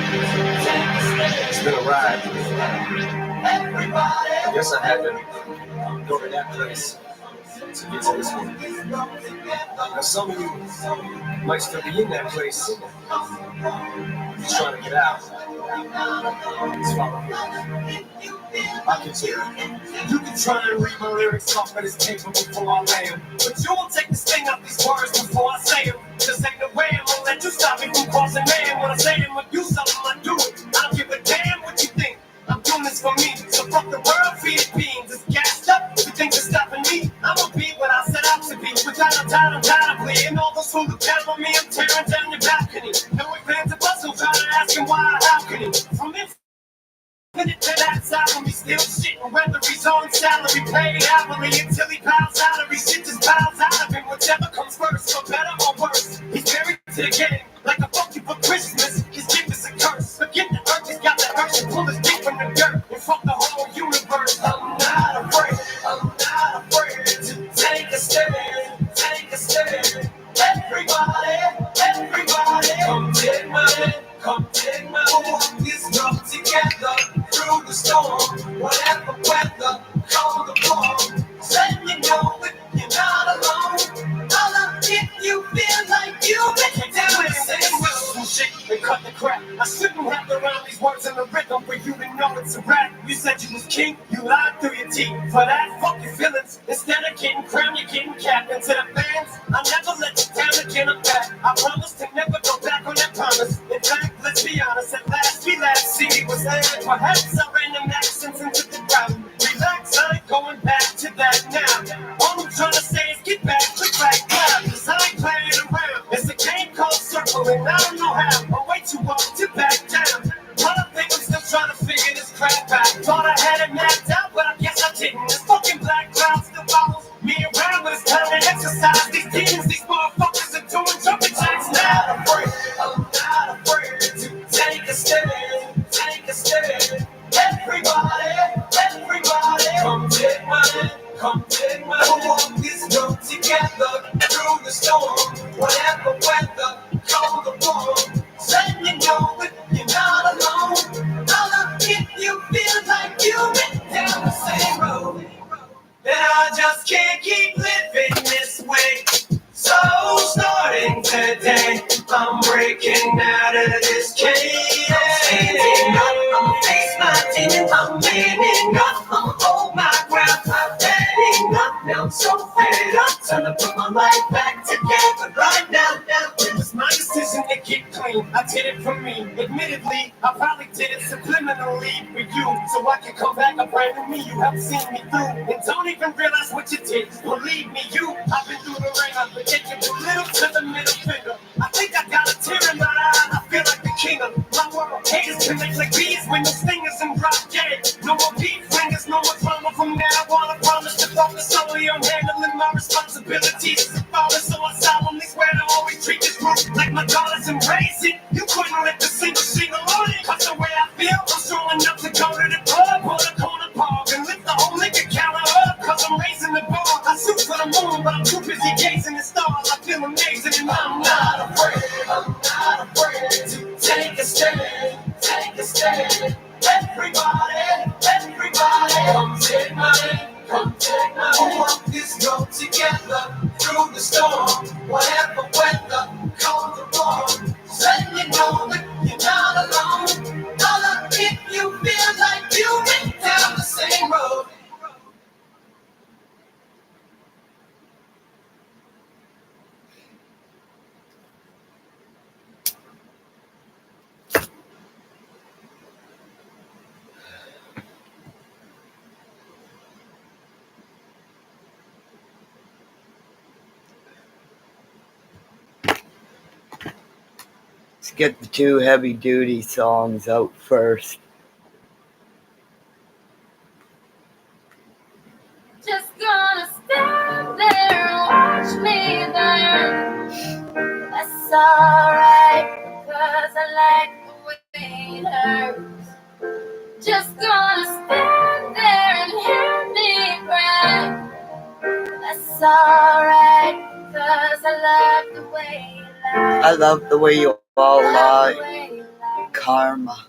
It's been a ride. I guess I had to go to that place to get to this one. Now some of you might still be in that place, just trying to get out. It's fine. I can tell you. You can try and read my lyrics off of this paper before I lay them, but you won't take the sting out these words before I say them. Just ain't no way I'm gonna let you stop me from crossing man. When I say them, when you something, I do it. I don't give a damn what you think. I'm doing this for me, so fuck the world, feed it beans. It's gassed up, you think you're stopping me? I'ma be what I set out to be, without a doubt, undoubtedly. And all those who look down on me, I'm tearing down your balcony. No advance of us, so try to ask him why, how can he? From infinite to that side of me, still shitting, whether he's on salary, paid hourly, until he bows out of his shit just bows out of him. Whichever comes first, for better or worse. He's married to the game, like a fuck you for Christmas. His gift is a curse. Forget the earth, he's got the urge to pull his dick from the dirt and fuck the whole universe. I'm not afraid to take a stand, take a stand. Everybody, come take my hand, come take my hand. Let's come together through the storm, whatever weather, cold or warm. Let me know that you're not alone. All up if you feel like you've been down the same road. Shit and cut the crap. I shouldn't have to rhyme these words in the rhythm for you to know it's a rap. You said you was king, you lied through your teeth. For that, fuck your feelings. Instead of getting crowned, you're getting capped. And to the fans, I'll never let you down again. I'm back. I promise to never go back on that promise. In fact, let's be honest, at last we last see it was there. Perhaps I ran them accents into the crowd. Relax, I ain't going back to that now. All I'm trying to say is get back, click back, clap. Cause I ain't playing around. It's a game called circling, I don't know how. I'm way too old to back down. But I think I'm still trying to figure this crap out. Thought I had it mapped out, but I guess I didn't. This fucking black cloud still follows me around, but it's time to exercise. These demons, these motherfuckers are doing jumping jacks now. I'm not afraid to take a stand, take a stand. Everybody, come take my hand, come take my hand. Let's go together through the storm, whatever weather, cold or warm. Let me know that you're not alone. All up if you feel like you've been down the same road. And I just can't keep living this way. So starting today, I'm breaking out of this cage. I'm standing up, I'm face my demons, I'm manning up, I'm hold my ground, I'm getting up. Now I'm so fed up, time to put my life back together right now. It was my decision to get clean, I did it for me. Admittedly, I probably did it subliminally for you, so I can come back a brand new me. You have seen me through, and don't even realize what you did. Believe me, I've been through the rain, I've been taking from little to the middle finger. I think I got a tear in my eye, I feel like the king of my world. Haters connect like bees when the stingers and drop dead. No more beef fingers, no more drama from now on. I promise to focus solely on handling my responsibilities as a father, so I solemnly swear to always treat this group like my daughters and raise it. You couldn't lift a single on it, cause the way I feel, I'm strong enough to go to the club or the corner park and lift the whole liquor counter up, cause I'm raising the bar. I shoot for the moon, but I'm too busy gazing at stars. I feel amazing and I'm not afraid to take a stand, take a stand. Everybody, come take my hand, come take my hand. Let's go together through the storm, whatever weather, cold or warm. Let me know that you're not alone. All up if you feel like you've been down the same road. Let's get the two heavy-duty songs out first. Just gonna stand there and watch me burn. That's alright, cause I like the way it hurts. Just gonna stand there and hear me cry. That's alright, cause I love the way you lie. I love the way you all lie. Karma.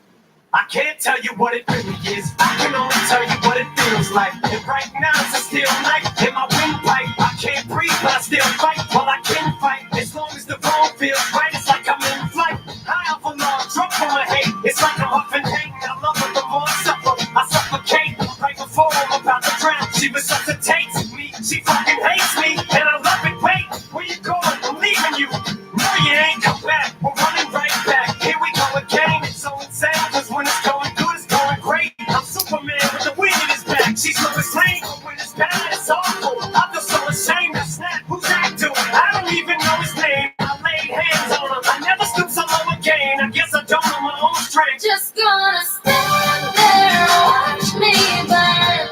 I can't tell you what it really is. I can only tell you what it feels like. And right now it's a steel night in my windpipe. I can't breathe, but I still fight. Well, I can fight as long as the road feels right. It's like I'm in flight. High off a log, drunk from my hate. It's like I'm huffing pain. I love her the more I suffer. I suffocate right before I'm about to drown. She resuscitates me. She fucking hates me, and I love it. Wait, where you going? I'm leaving you. No, you ain't come back. We're running right back. Here we go again. It's so insane. When it's going good, it's going great. I'm Superman with the wind in his back. She's so insane, but when it's bad, it's awful. I feel so ashamed to snap. Who's that dude? I don't even know his name. I laid hands on him. I never stoop so low again. I guess I don't know my own strength. Just gonna stand there and watch me burn.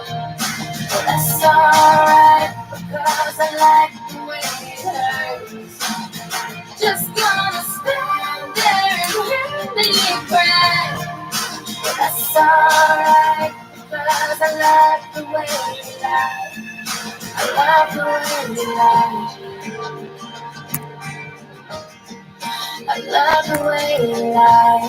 Well, that's alright, because I like the way it hurts. Just gonna stand there and hear me cry. That's alright, because I love the way you lie. I love the way you lie. I love the way you lie.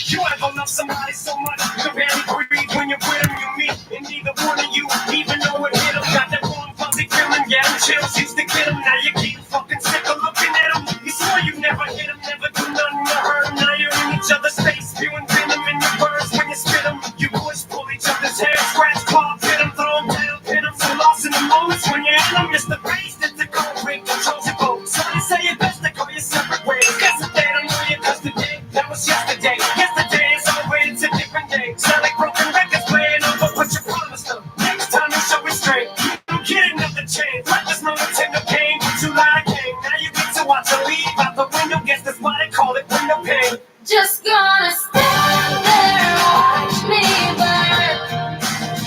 You ever love somebody so much you can barely breathe when you're with them, you meet, and neither one of you even know it hit them. Got that warm fuzzy feeling, yeah, them chills used to get them. Now you keep fucking sick of looking at them. You swore you never hit them, never do nothing to hurt them. Now you're in each other's face, spewing venom in your words when you spit them. You boys pull each other's hair, scratch, claw, pit them, throw them down, pin them. So lost in the moments when you're in them, it's the face that's the cold ring controls your boat. So you say it best to go your separate ways. Guess that they don't know you, cause today, that was yesterday. Yesterday is over, it's a different day. Sound like broken records playing over, but you promised them. Next time you show it straight, you don't get another chance. Like there's no Nintendo game, but you lie again. Now you get to watch her leave out the window, guess that's why they call it window pane. Just gonna stand there and watch me burn.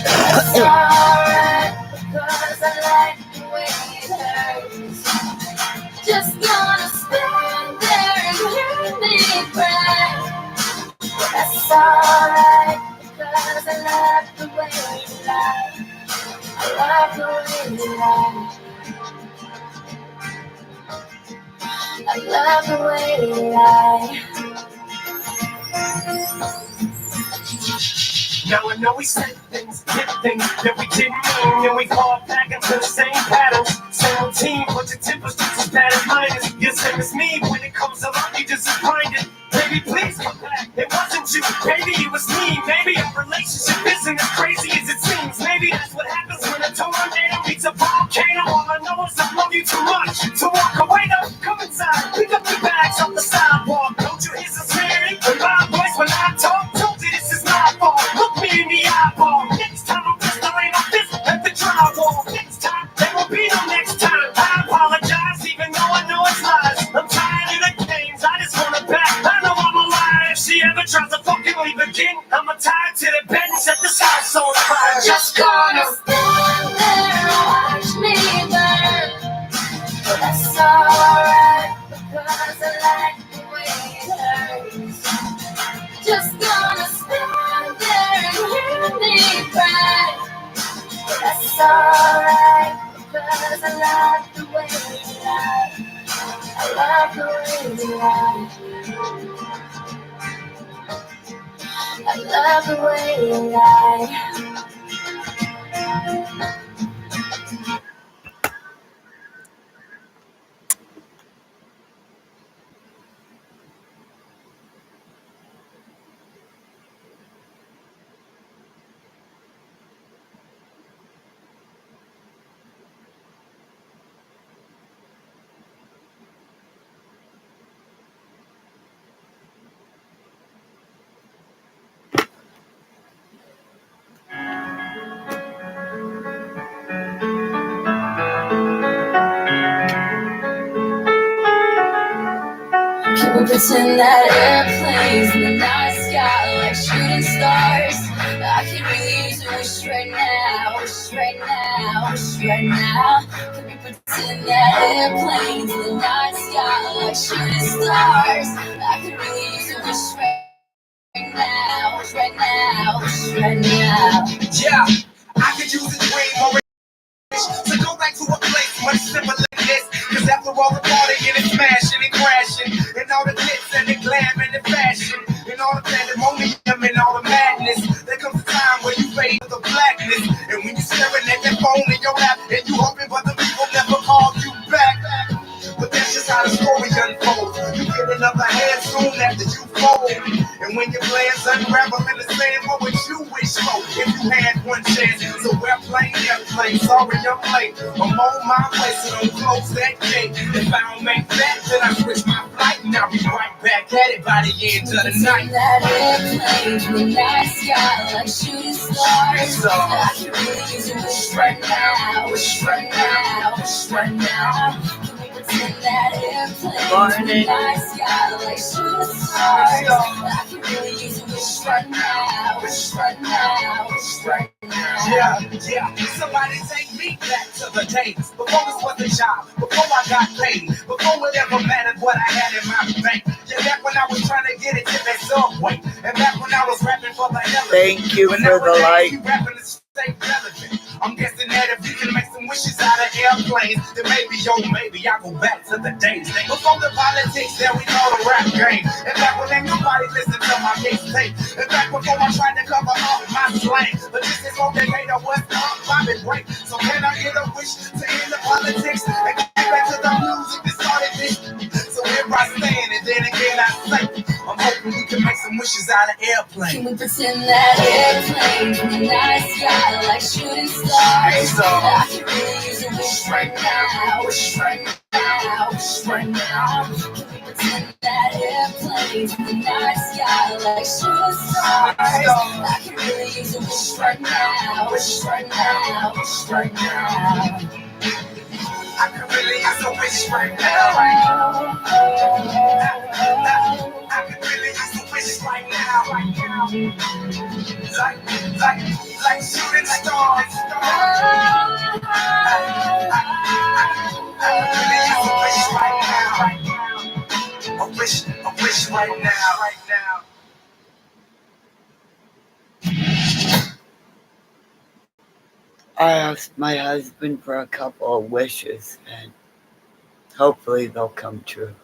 It's alright, because I like the way it hurts. Just gonna stand there and hear me cry. That's alright, because I love the way you lie. I love the way you lie. I love the way you lie. Now I know we said things, did things that we didn't mean, and we fall back into the same patterns. Same routine, but your temper's just as bad as mine is. You're the same as me, when it comes to love, you just disappointed. Baby, please come back. It wasn't you, maybe it was me. Maybe our relationship isn't as crazy as it seems. Maybe that's what happens when a tornado meets a volcano. All I know is I love you too much to walk away. Though, come inside, pick up your bags off the sidewalk. Don't you hear sincerity in my voice when I talk? Told you this is my fault. Look me in the eyeball. Next time I'm pistolating my fist at the drywall. Next time, there will be no next time. I apologize, even though I know it's lies. I'm tired of the games, I just wanna back. I know I'm a liar. If she ever tries to fucking leave again, I'ma tie her to the bed and set this house on fire. Just gonna stand there and watch me burn. Well, that's alright, because I like the way it hurts. Just gonna stand there and hear me cry. Well, that's alright, because I love the way you lie. I love the way you lie. I love the way you lie. People pretend that airplanes in the night sky like shooting stars. I can really use a wish right now, wish right now, wish right now. Can we pretend that airplanes in the night sky like shooting stars? I can really use a wish right now, wish right now, wish right now. Yeah, I could use it way more. So go back to a place much simpler than this. Cause after all the party and it's smashing and crashing. unravel in the sand. What would you wish for if you had one chance? So airplane, sorry I'm late. I'm on my way, so don't close that gate. If I don't make that, then I switch my flight and I'll be right back at it by the end of the night. That airplane in the night sky like shooting stars. I can really use a wish right now, wish right now, wish right now. Can we pretend that airplane in the night sky like shooting stars? I can really use a wish right now, wish right now, wish right now. Yeah. Somebody take me back to the days before this was a job, before I got paid, before whatever mattered what I had in my bank. Yeah, back when I was trying to get it to that subway, and back when I was rapping for the hell of it. Thank you for the light. Rapping to stay relevant. I'm guessing that if you can make some wishes out of airplanes, then maybe I go back to the days before the politics that we know the rap game. And back when ain't nobody listened to my mixtape. And back before I tried to cover up my slang. But this is what they made of what's up, Bobby break. So can I get a wish to end the politics and get back to the music that started this? So here I stand, and then again I say, I'm hoping we can make some wishes out of airplanes. Can we pretend that airplane in the night sky like shooting stars? I can really use a wish right now, wish right now, wish right now. Can we pretend that airplanes in the night sky like shooting stars? I can really use a wish right now, wish right now, wish right now. I can really use a wish right now. I can really use a wish right now. Like shooting stars. I can really use a wish right now. A wish right now. I asked my husband for a couple of wishes, and hopefully they'll come true.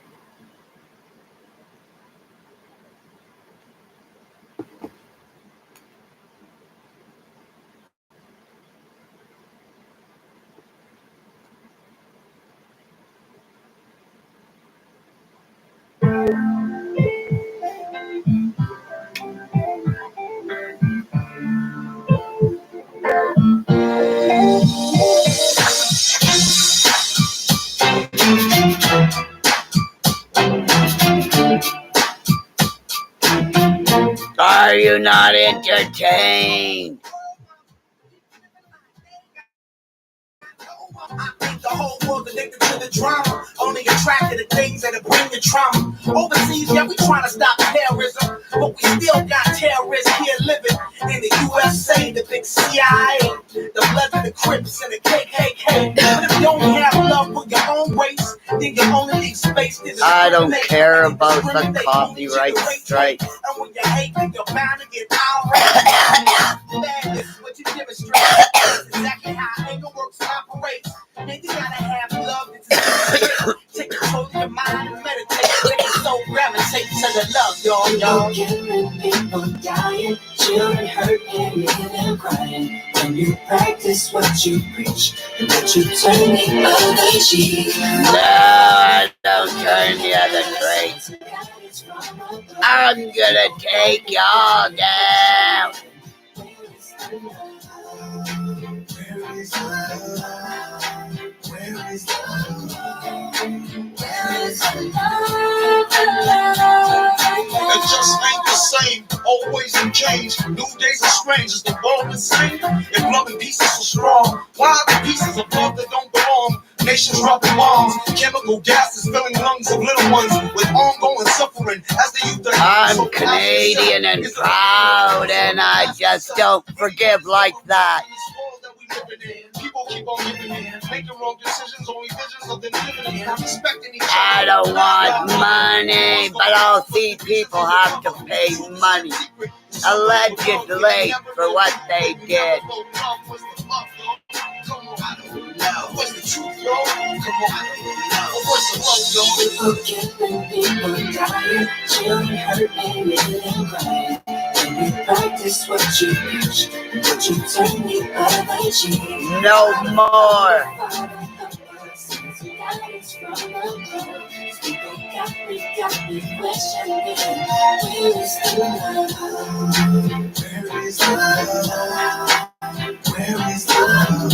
Are you not entertained? I think the whole world addicted to the drama, only attracted to things that bring the trauma. Overseas, yeah, we trying to stop terrorism, but we still got terrorists here living in the USA, the big CIA, the Bloods and the Crips and the KKK. But if you don't have love for your own race, then you only need space to I don't care about the copyright strike. And when you hate, you're bound to get outraged. That is what you demonstrate. That's exactly how anger works and operates. And you gotta have love to take control of your mind and meditate. Make your soul gravitate to the love, y'all. Killing people dying, children hurt and making them crying. When you practice what you preach, and what you turn the other cheek. No, I don't turn the other cheek. I'm gonna take y'all down. It just ain't the same, always in change. New days are strange, is the world the same? If love and peace is so strong, why are the pieces of love that don't belong? Nations dropping bombs, chemical gases filling lungs of little ones with ongoing suffering as the youth are. I'm Canadian and proud, and I just don't forgive like that. People keep on living in, making wrong decisions, only visions of them living in. Respecting each other. I don't want money, but I'll see people have to pay money, allegedly, for what they did. What's the truth, y'all? Come on. What's the love, y'all? People killing, people dying, children hurt and making them crying. When you practice what you preach, what you turn the other cheek. No more. some guidance from above. People got me questioning. Where is the love? Where is the love? Where is the love?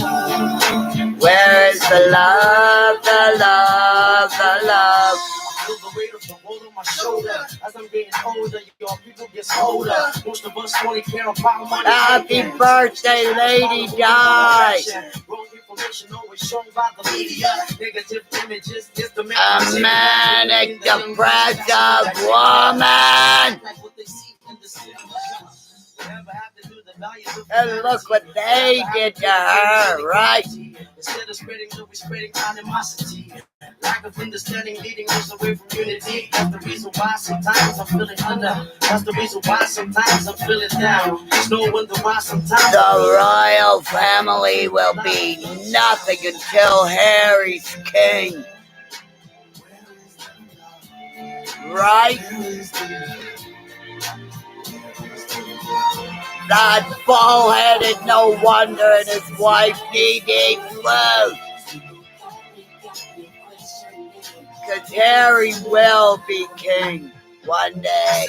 Where is the love, the love, the love? Feel the weight of the world on my shoulder. As I'm getting older, your people get older. Most of us only care about money. Happy birthday, Lady Di. Wrong information always shown by the media. Negative images is the A manic depressive woman. And look what they did to her, right? Instead of spreading love, we're spreading animosity. Lack of understanding leading us away from unity. That's the reason why sometimes I'm feeling under. That's the reason why sometimes I'm feeling down. There's no wonder why sometimes The royal family will be nothing until Harry's king. Right? That bald-headed no wonder and his wife Dee Flu. Because Harry will be king one day.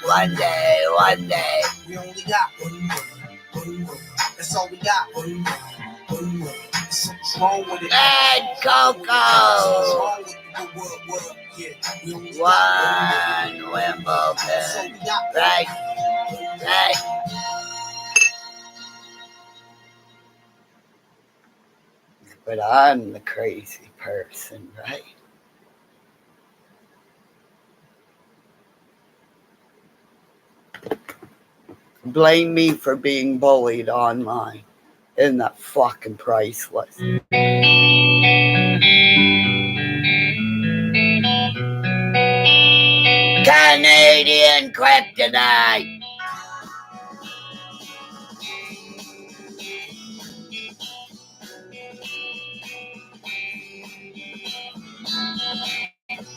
One day, one day. We only got one word. That's all we got. One word. Something's wrong with it. And Coco. Something's wrong with the word. Yeah, we only got One That's all Wimbledon. we got. Right? Right? But I'm the crazy person, right? Blame me for being bullied online. Isn't that fucking priceless? Canadian kryptonite.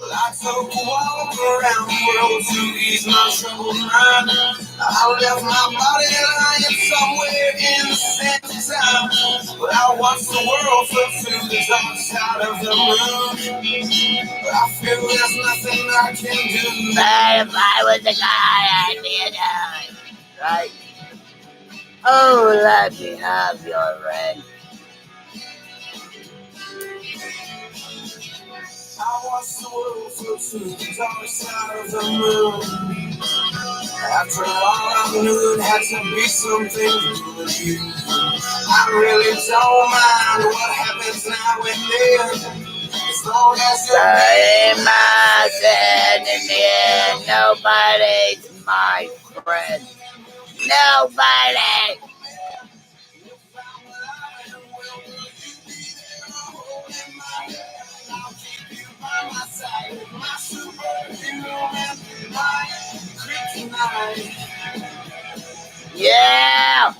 Well, I took a walk around the world to ease my troubled mind. I left my body lying somewhere in the center town. But I watched the world flip to the dark side of the moon. But I feel there's nothing I can do. But if I was a guy, I'd be a guy. Right? Oh, let me have your ring. I watched the world flip to the dark side of the moon. After all, I knew it had to be something to do with you. I really don't mind what happens now and then. As long as you're Sorry, my sin in the end. Nobody's my friend. Nobody. by my side, my superhuman, my kryptonite. Yeah.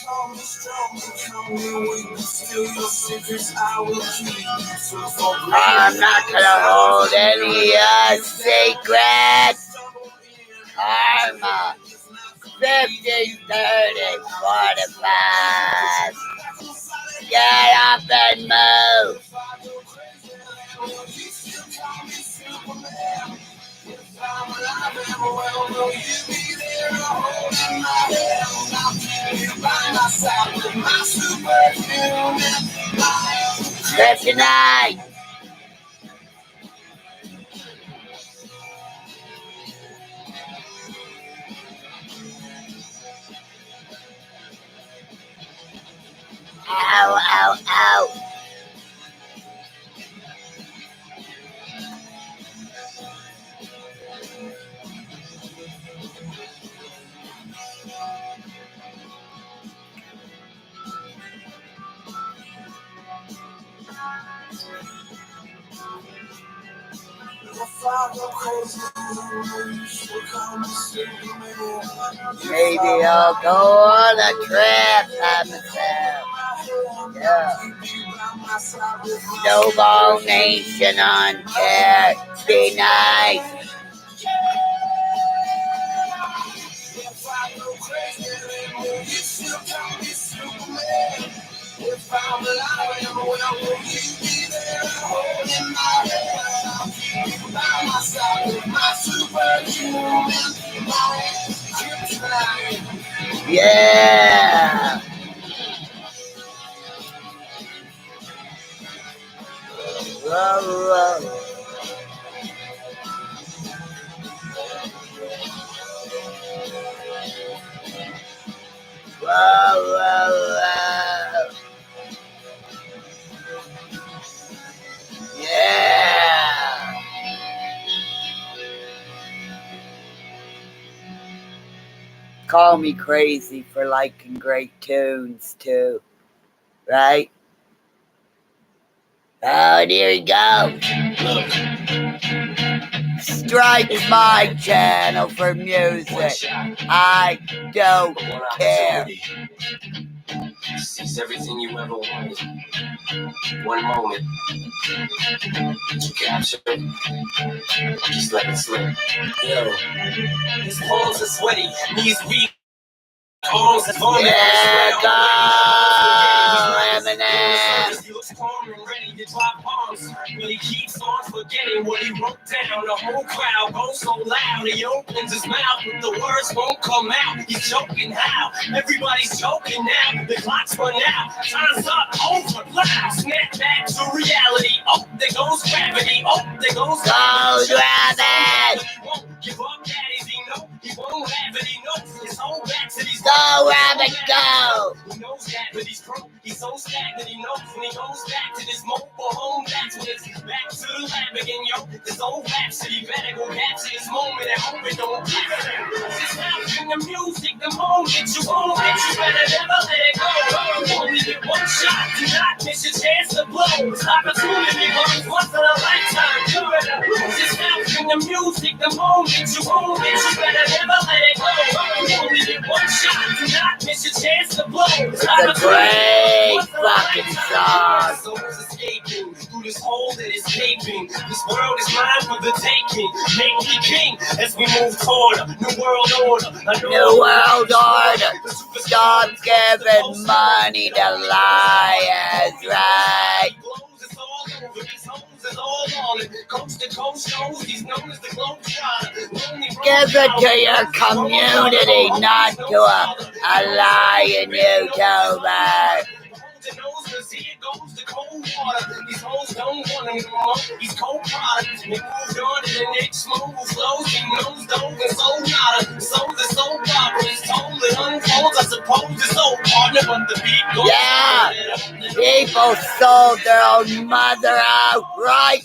Call me strong, call me weak, but still your secrets I will keep. So for I'm not gonna hold any secrets. Karma. 50, 30, 45. Get up and move. Kryptonite. Ow, ow, ow. Maybe I'll go on a trip by myself. Yeah. Snowball Nation on there. Be nice. Yeah. Whoa, whoa. Whoa, whoa, whoa. Yeah. Call me crazy for liking great tunes too, right? Oh, there he goes. Strike my channel for music. I don't care. Seize everything you ever wanted. One moment, you capture it, just let it slip. Yo, his palms are sweaty, knees weak, arms are vomit. Yeah, go, Eminem. He looks calm and ready to drop bombs, but he keeps on forgetting what he wrote down. The whole crowd goes so loud, he opens his mouth, but the words won't come out. He's choking how? Everybody's choking now. The clock's run out, time's up, over, loud. Snap back to reality. Oh, there goes gravity. Oh, there goes Rabbit. He won't give up, daddies, he know he won't have it. He knows his whole back to these. Go, Rabbit, go. He knows that, but he's broke. He's so stagnant, he knows when he goes back to this mobile home. That's when it's back to the lab again, yo. This old rhapsody better go capture this moment and hope it don't capture him. This house in the music, the moment you own it, you better never let it go. You only get one shot, do not miss your chance to blow. This opportunity comes once in a lifetime. You better lose this house in the music, the moment you own it, you better never let it go. You only get one shot, do not miss your chance to blow. This It's a great fucking song. Souls escaping through this hole that is gaping. This world is mine for the taking. Make me king as we move toward a new world order. New world order. Stop giving money to liars, right? Give it to your community, not to a lying YouTuber. These hoes don't want him no more. He's cold product. They moved on to the next move. Flows, he knows, don't and so nada. Souls are so proper. It's told it unfolds. I suppose it's so partner, but the beat goes. Yeah. People sold their own mother out, right?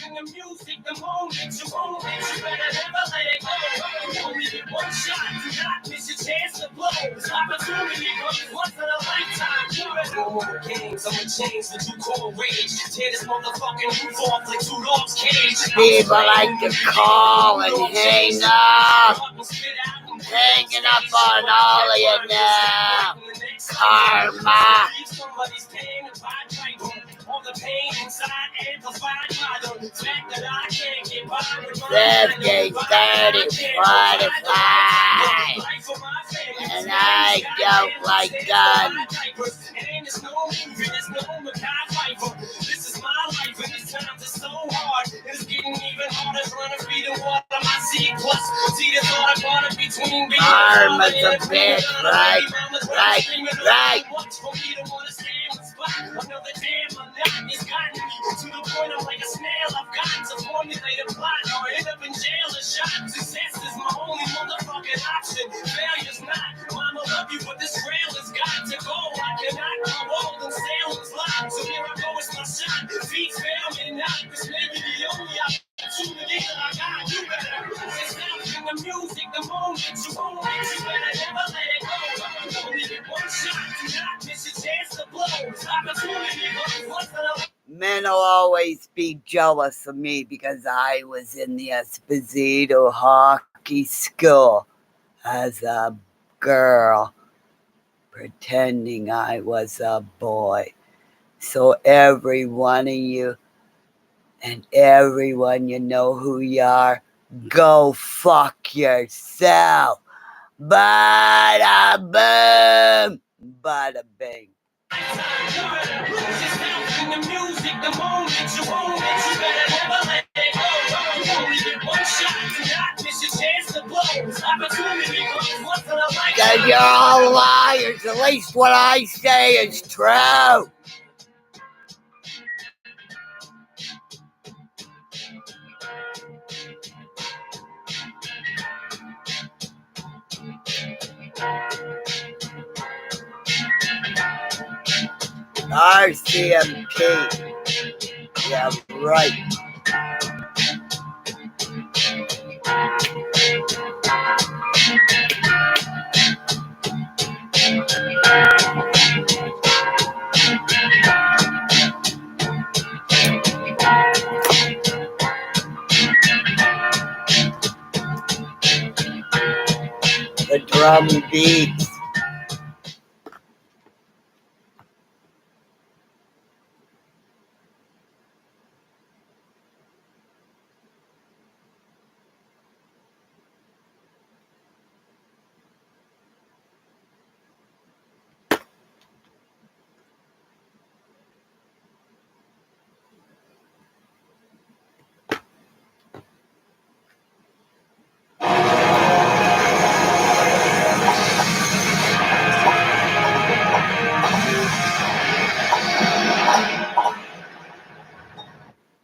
The music, the moment you own it, you better never let it go. You only get one shot, do not miss your chance to blow. This opportunity comes once in a lifetime. You better no more games, I'ma change what you call rage. Tear this motherfucking roof off like two dogs' cage. People like to call and hang up. Hanging up on all of you now. Karma. Somebody's paying to buy title. All the pain inside amplified by the fact that I can't get by with my 50, 30, 45. And I don't like guns. And there's no movie, there's no Mackay Pfeiffer. This is my life, and this times is so hard. It's getting even harder trying to feed the water. My C plus. See the thought I brought it between being Karma's a bitch, right? Right, right. Another damn monotony has gotten me to the point I'm like a snail. I've gotten to formulate a plot or end up in jail or shot. Success is my only motherfucking option. Failure's not. Mama love you, but this trail has got to go. I cannot grow old and Salem's lot. So here I go, it's my shot. Feet fail me not. This may be the only opportunity that I got. You better it's not in the music, the moment you own it. You better never let it go. You only get one shot. Do not miss your chance to blow. Opportunity comes once in a Men will always be jealous of me because I was in the Esposito hockey school as a girl, pretending I was a boy. So every one of you and everyone, you know who you are, go fuck yourself. Bada boom. Bada bing. You better lose yourself in the music the moment you own it. You better never let it go. You only get one shot, do not miss your chance to blow. Opportunity comes once in a lifetime. Cause you're all liars. At least what I say is true. RCMP. Yeah, right. The drum beats.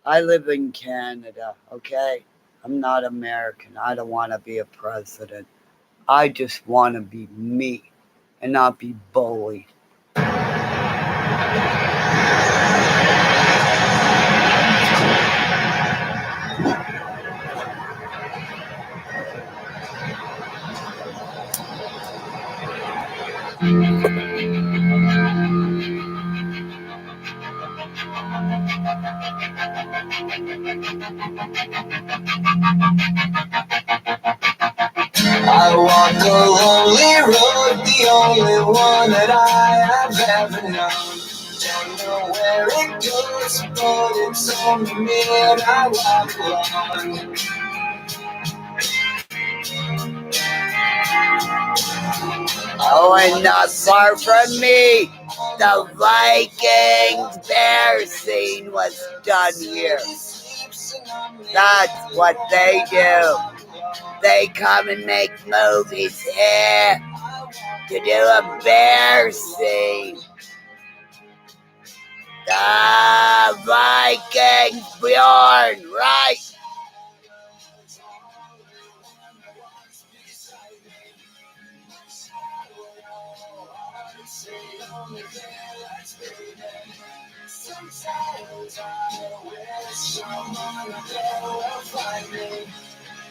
I live in Canada, okay? I'm not American. I don't want to be a president. I just want to be me and not be bullied. I walk a lonely road, the only one that I have ever known. Don't know where it goes, but it's only me and I walk alone. Oh, and not far from me, the Vikings bear scene was done here. That's what they do. They come and make movies here to do a bear scene. The Vikings Bjorn, right? Sometimes I wish someone would find me.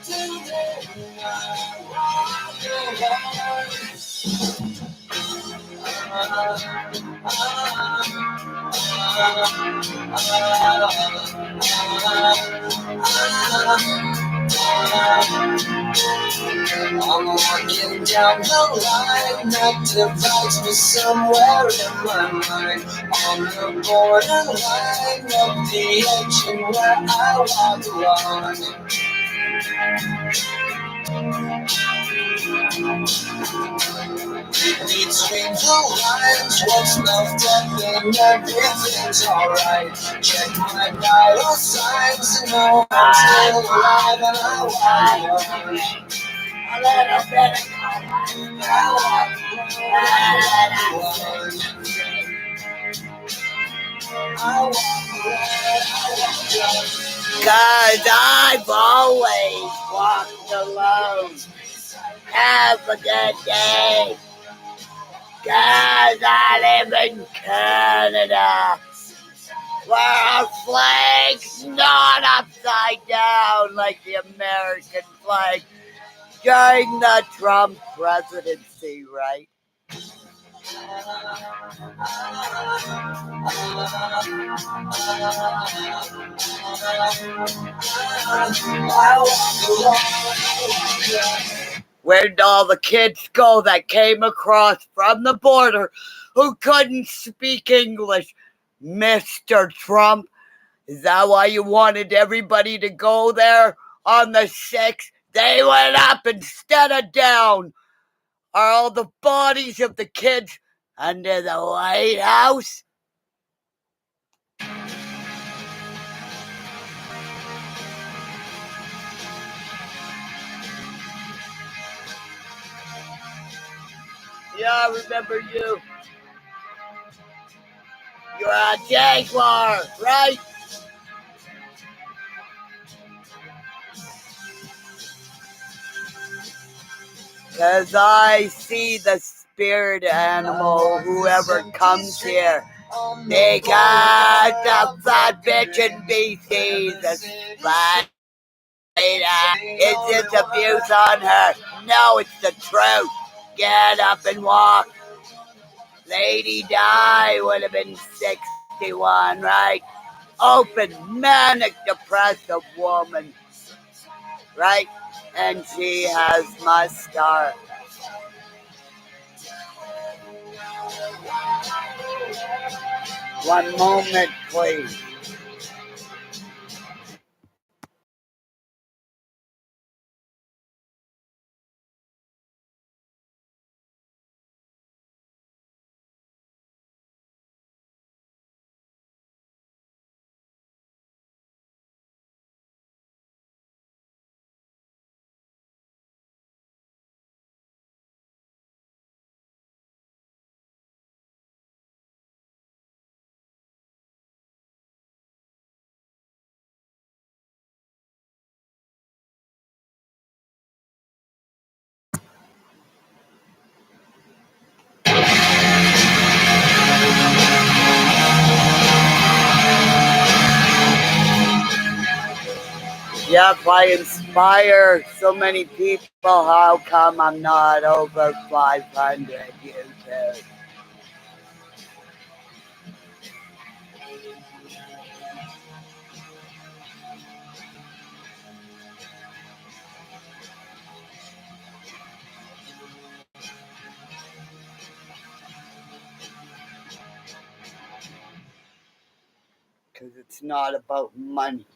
Today I walk alone. I'm walking down the line that divides me somewhere in my mind. On the borderline of the ocean where I walk alone. Between the lines, what's left up and everything's alright. Check my vital signs and know I'm still alive and I walk alone. A little bit of Cause I've always walked alone. Have a good day. Cause I live in Canada, where our flag's not upside down like the American flag during the Trump presidency, right? Where did all the kids go that came across from the border who couldn't speak English? Mr. Trump, is that why you wanted everybody to go there on the 6th? They went up instead of down. Are all the bodies of the kids under the White House? Yeah, I remember you. You're a Jaguar, right? Because I see the spirit animal, whoever comes here. They got the fat bitch in BC, the spider. Is this abuse on her? No, it's the truth. Get up and walk. Lady Di would have been 61, right? Open, manic, depressive woman, right? And she has my star. One moment, please. Yep, I inspire so many people. How come I'm not over 500 YouTube? Because it's not about money.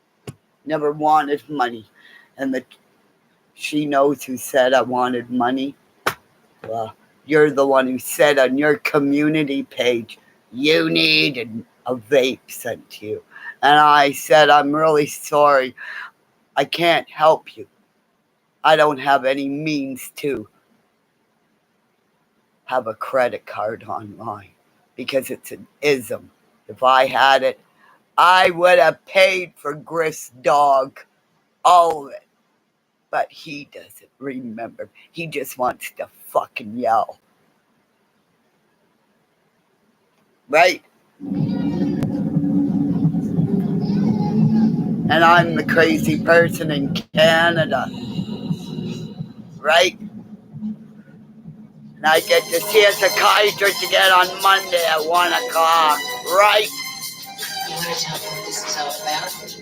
Never wanted money. And she knows who said I wanted money. Well, you're the one who said on your community page you need a vape sent to you. And I said, I'm really sorry. I can't help you. I don't have any means to have a credit card online because it's an ism. If I had it, I would have paid for Griff's dog, all of it. But he doesn't remember. He just wants to fucking yell. Right? And I'm the crazy person in Canada. Right? And I get to see a psychiatrist again on Monday at 1 o'clock. Right? You want to tell me what this is all about?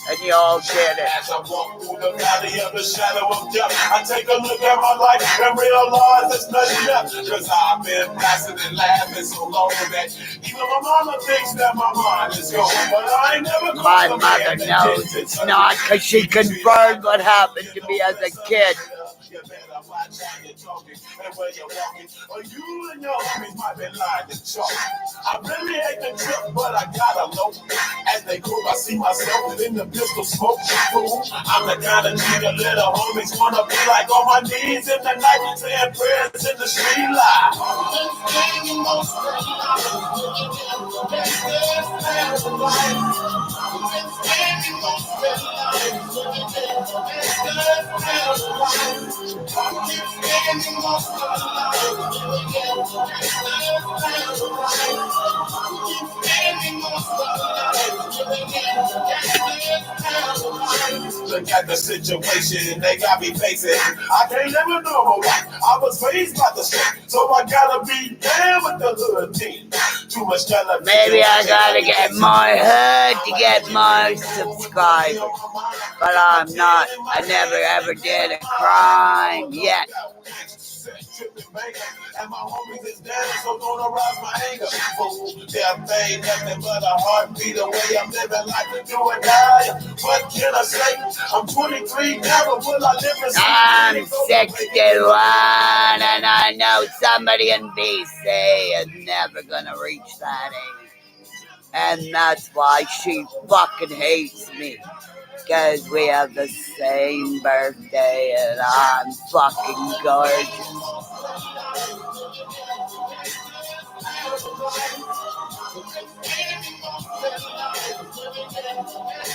And you all did it. As I walk through the valley of the shadow of death, I take a look at my life and realize there's nothing left. Cause I've been blasting and laughing so long that even my mama thinks that my mind is gone. But I ain't never my mother knows it's not, cause she confirmed what happened to me as a kid. You better watch how you're talking and where you're walking, or you and your homies might be lying to chalk. I really hate the trip, but I gotta know. As they go, I see myself in the pistol smoke. Fool, I'm the kind of nigga little homies wanna be like on my knees in the night, saying prayers in the street light. Look at the situation they got me facing. I can't live a normal life. I was raised by the street, so I gotta be down with the hood team. Too much television. Maybe I gotta get my hood to get my subscribers. But I'm not. I never ever did a crime yet. sex tripping banging. And my homies is dancing, so don't arouse my anger. Fool, there ain't nothing but a heartbeat away. I'm living life to do or die. What can I say? I'm 23, never will I live in I'm 61, and I know somebody in BC is never gonna reach that age. And that's why she fucking hates me. Because we have the same birthday and I'm fucking gorgeous.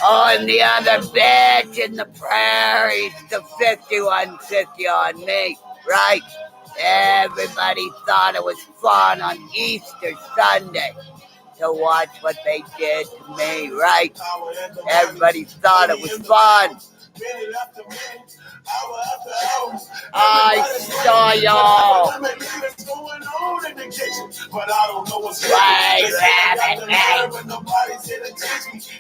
Oh, and the other bitch in the prairies, the 5150 on me, right? Everybody thought it was fun on Easter Sunday to watch what they did to me, right? Everybody thought it was fun. I saw y'all. Why rabbit me?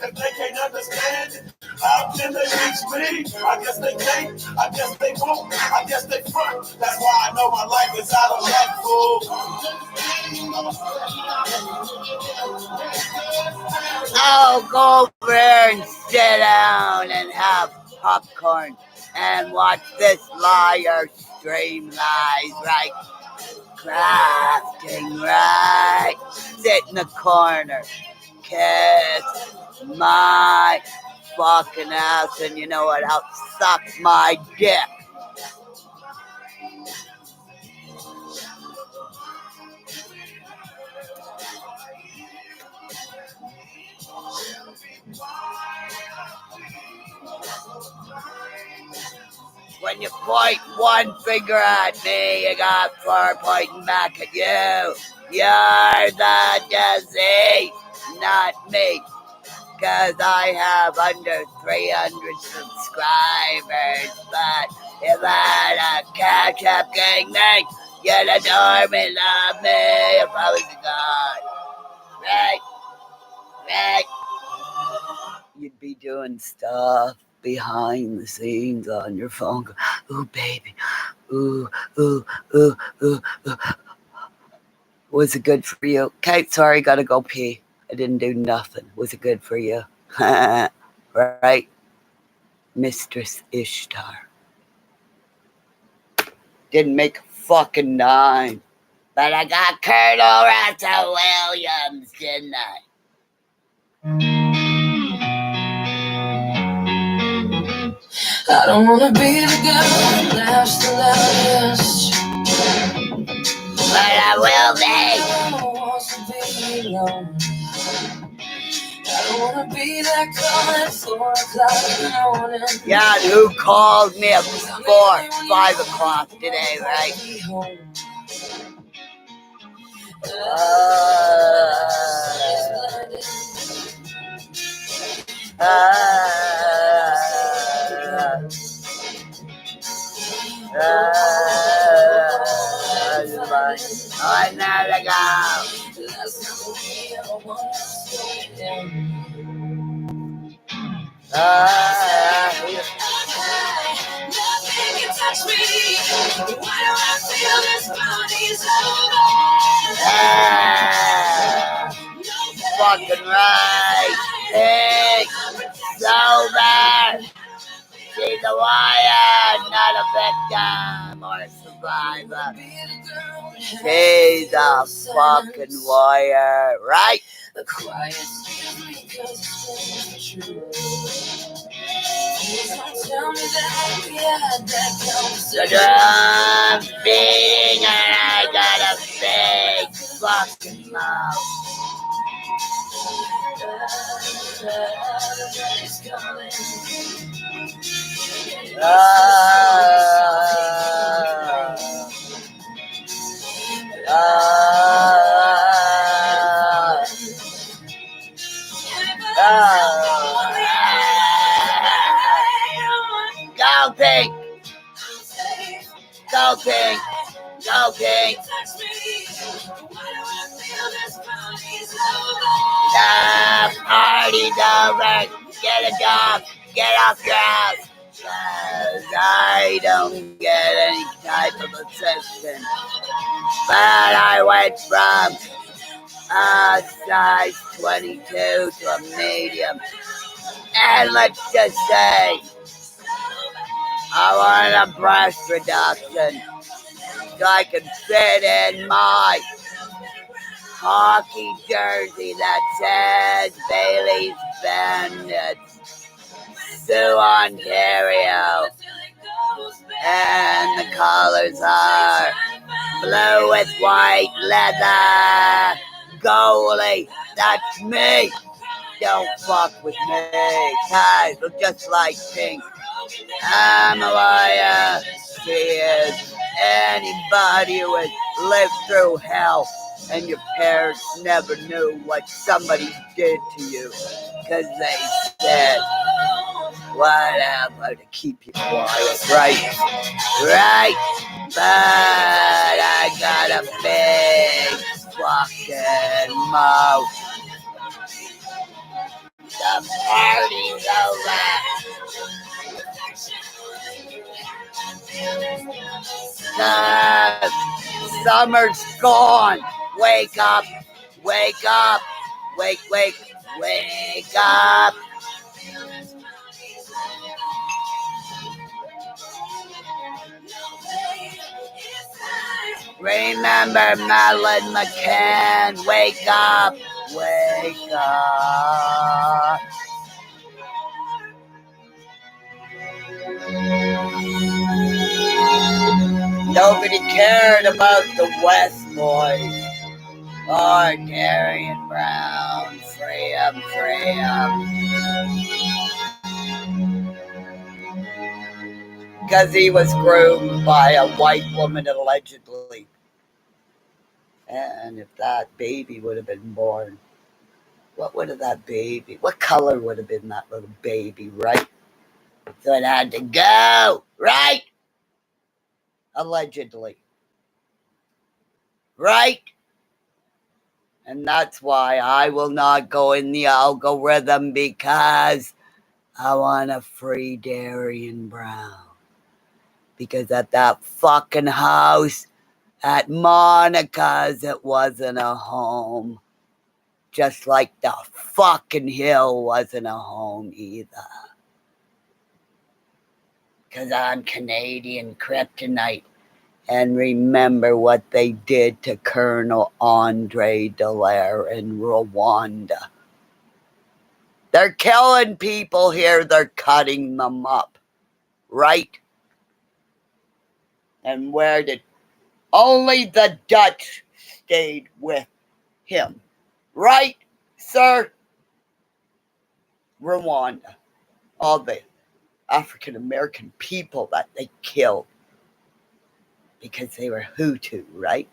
If they can't understand it, how can they reach me? I guess they can't, I guess they won't, I guess they front. That's why I know my life is out of luck, fool. Oh, go over there and sit down and have popcorn and watch this liar stream lies, right? Crafting, right? Sit in the corner, kiss my fucking ass, and you know what? I'll suck my dick. When you point one finger at me, you got four pointing back at you. You're the disease, not me. Because I have under 300 subscribers. But if I had a catch up gangbang, you'd adore me, love me if I was a god. Right? Right? You'd be doing stuff behind the scenes on your phone. Ooh, baby. Ooh, ooh, ooh, ooh, ooh. Was it good for you? Okay, sorry, gotta go pee. I didn't do nothing. Was it good for you? Right? Mistress Ishtar. Didn't make a fucking dime. But I got Colonel Russell Williams, didn't I? I don't wanna be the girl that laughs the loudest, but I will be. I don't want to be alone. I don't wanna be that girl at 4 o'clock in the morning. Yeah, who called me at 5 o'clock today, right? Another go. Nothing can touch me. Why do I feel this body's over? Fucking right. Hey, sober. She's a warrior, not a victim or a survivor. She's a fucking warrior, right? The quiet scares me 'cause it's true. Please don't tell me that we had that The conversation. drum's beating and I got a big fucking mouth. It's coming. Go pink, go pink, go pink. The party's over. Get a job. Get off your ass. I don't get any type of assistance. But I went from a size 22 to a medium. And let's just say I want a breast reduction so I can fit in my hockey jersey that says Bailey's Bandits, Sioux, Ontario. And the colors are blue with white leather. Goalie, that's me. Don't fuck with me. Guys look just like pink. I'm a liar. She is. Anybody who has lived through hell and your parents never knew what somebody did to you because they said whatever to keep you quiet, right? Right? But I got a big fucking mouth. The party's over. The summer's gone. Wake up. Wake up. Wake up. Remember Madeline McCann. Wake up. Wake up. Nobody cared about the West Boys or Darian Brown. Free 'em, free 'em. Because he was groomed by a white woman allegedly. And if that baby would have been born, what color would have been that little baby, right? So it had to go, right? Allegedly. Right? And that's why I will not go in the algorithm, because I want to free Darian Brown. Because at that fucking house at Monica's, it wasn't a home. Just like the fucking hill wasn't a home either. Because I'm Canadian kryptonite. And remember what they did to Colonel Andre Dallaire in Rwanda. They're killing people here. They're cutting them up. Right? And where did only the Dutch stayed with him? Right, sir? Rwanda. All the African American people that they killed because they were Hutu, right?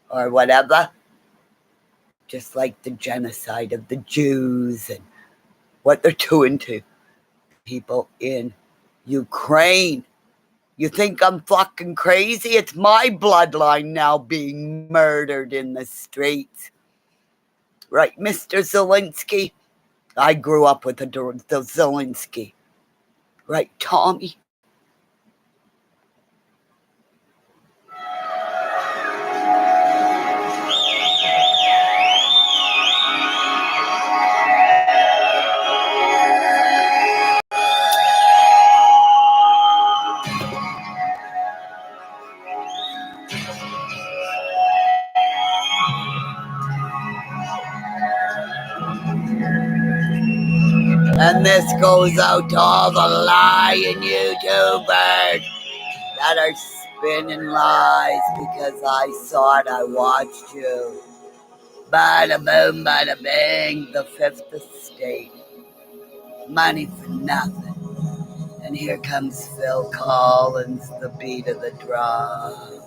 Or whatever. Just like the genocide of the Jews and what they're doing to people in Ukraine. You think I'm fucking crazy? It's my bloodline now being murdered in the streets. Right, Mr. Zelensky? I grew up with the Zelensky. Right, Tommy? And this goes out to all the lying YouTubers that are spinning lies because I saw it, I watched you. Bada boom, bada bing, the fifth estate. Money for nothing. And here comes Phil Collins, the beat of the drum.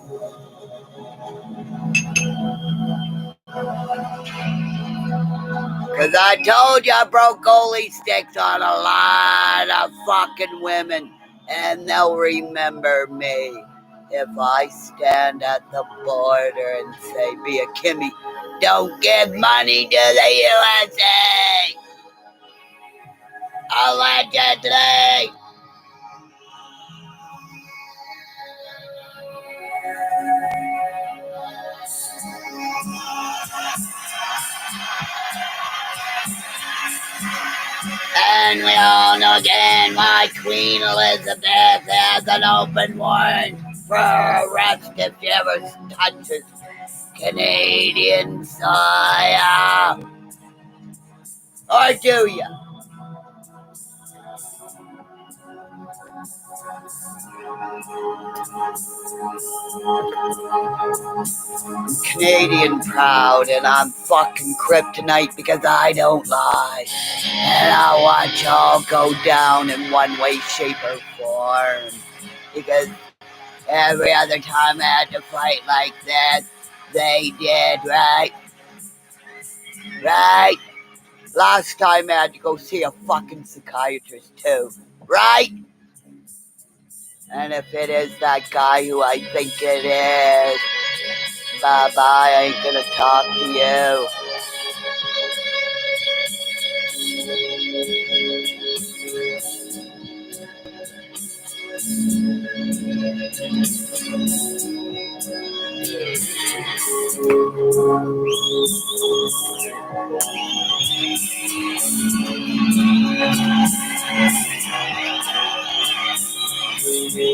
Because I told you broccoli sticks on a lot of fucking women. And they'll remember me if I stand at the border and say, be a Kimmy, don't give money to the USA. Allegedly. And we all know again why Queen Elizabeth has an open warrant for her arrest if she ever touches Canadian soil. Or do you? Canadian proud, and I'm fucking kryptonite because I don't lie. And I want y'all go down in one way, shape, or form. Because every other time I had to fight like this, they did, right? Right? Last time I had to go see a fucking psychiatrist too, right? And if it is that guy who I think it is, bye-bye, I ain't gonna talk to you.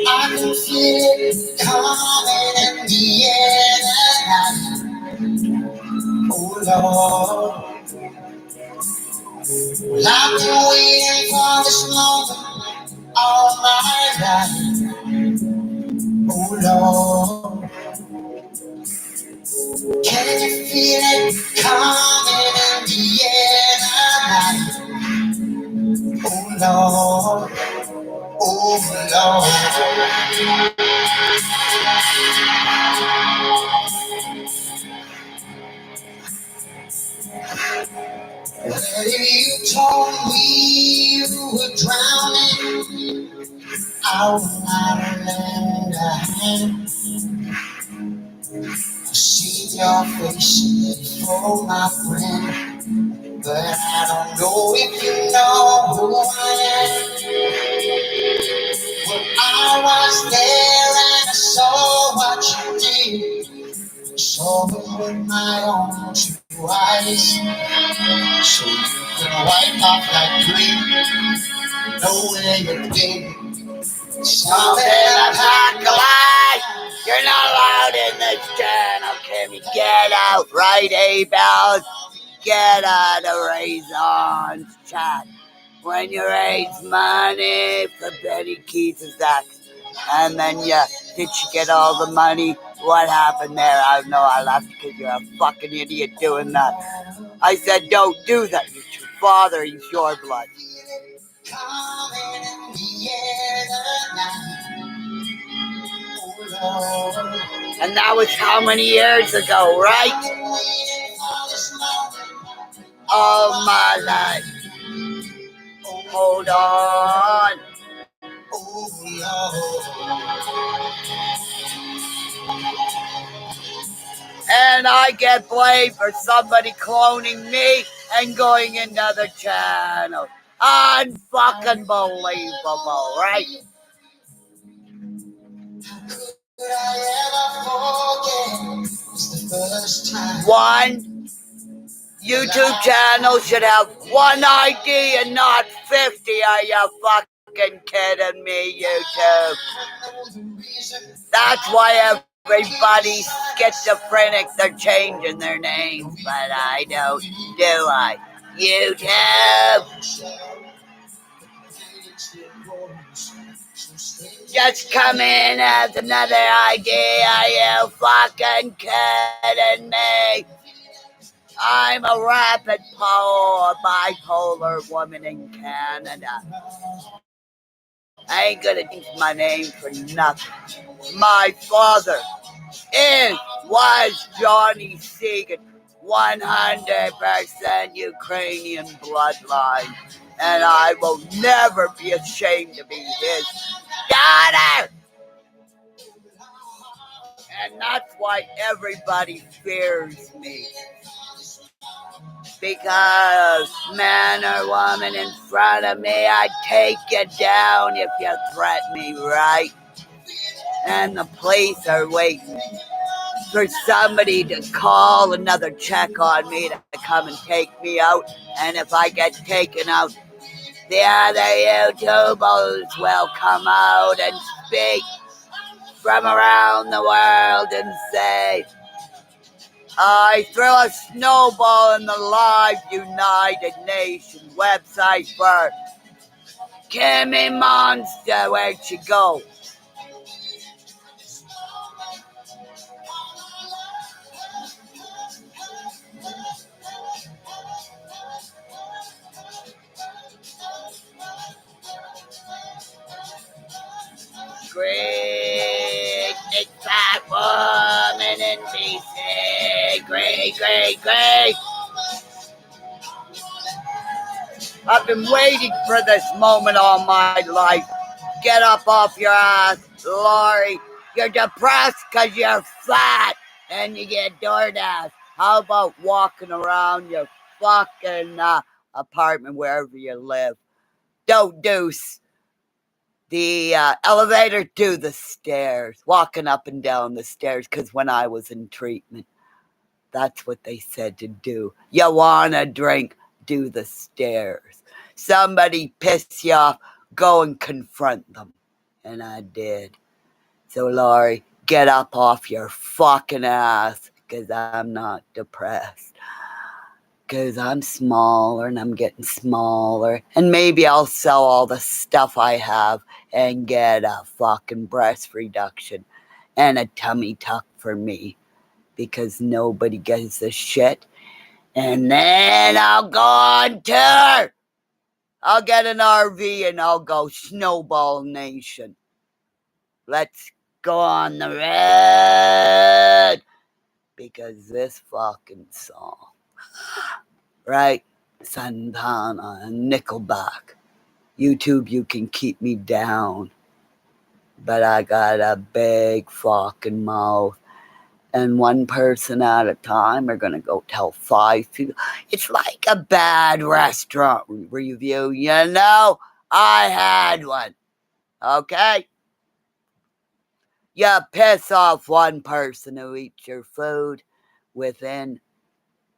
I can feel it coming in the air tonight. Oh Lord, well I've been waiting for this moment all my life. Oh Lord, can you feel it coming in the air tonight? Oh Lord, oh Lord. You told me you were drowning, I would not lend a hand. I see your face before my friend, but I don't know if you know who I am. Well, I was there and I saw what you did, saw it with my own two eyes. So you can wipe off that dream, knowing you did something I Lie! You're not allowed in this channel, Kimmy. Get out, right, Abel? Get out of Raison's chat. When you raise money for Betty Keith's ex, and then did she get all the money? What happened there? I don't know. I laughed because you're a fucking idiot doing that. I said, don't do that. You're your father. He's your blood. And that was how many years ago, right? All my life. Hold on. And I get blamed for somebody cloning me and going into other channels. Unfucking believable, right? One YouTube channel should have one ID and not 50. Are you fucking kidding me, YouTube? That's why everybody's schizophrenic. They're changing their names, but I don't, do I? YouTube. Just come in as another idea. Are you fucking kidding me? I'm a rapid bipolar woman in Canada. I ain't gonna change my name for nothing. My father was Johnny Segan, 100% Ukrainian bloodline, and I will never be ashamed to be his daughter. And that's why everybody fears me. Because man or woman in front of me, I take you down if you threaten me, right? And the police are waiting for somebody to call another check on me to come and take me out. And if I get taken out, the other YouTubers will come out and speak from around the world and say, I threw a snowball in the live United Nations website for Kimmy Monster. Where'd she go? Great big fat woman in BC. Great. I've been waiting for this moment all my life. Get up off your ass, Laurie. You're depressed because you're fat and you get DoorDash. How about walking around your fucking apartment wherever you live? Don't deuce the elevator, do the stairs. Walking up and down the stairs, because when I was in treatment, that's what they said to do. You want a drink? Do the stairs. Somebody piss you off, go and confront them. And I did. So, Laurie, get up off your fucking ass, because I'm not depressed. Because I'm smaller and I'm getting smaller. And maybe I'll sell all the stuff I have and get a fucking breast reduction and a tummy tuck for me. Because nobody gives a shit. And then I'll go on tour. I'll get an RV and I'll go Snowball Nation. Let's go on the road. Because this fucking song, right? Santana and Nickelback. YouTube, you can keep me down. But I got a big fucking mouth. And one person at a time are going to go tell 5 people. It's like a bad restaurant review. You know, I had one. Okay? You piss off one person who eats your food. Within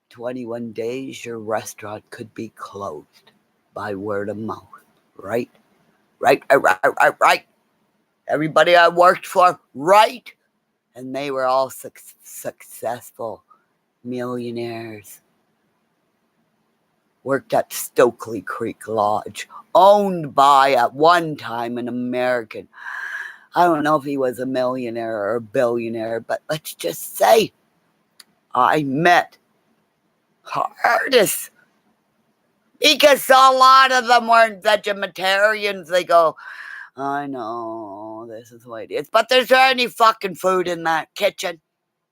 21 days, your restaurant could be closed by word of mouth. Right? Right. Everybody I worked for, right? And they were all successful millionaires. Worked at Stokely Creek Lodge, owned by, at one time, an American. I don't know if he was a millionaire or a billionaire, but let's just say I met artists. Because a lot of them weren't vegetarians. They go, I know, this is what it is. But there's any fucking food in that kitchen,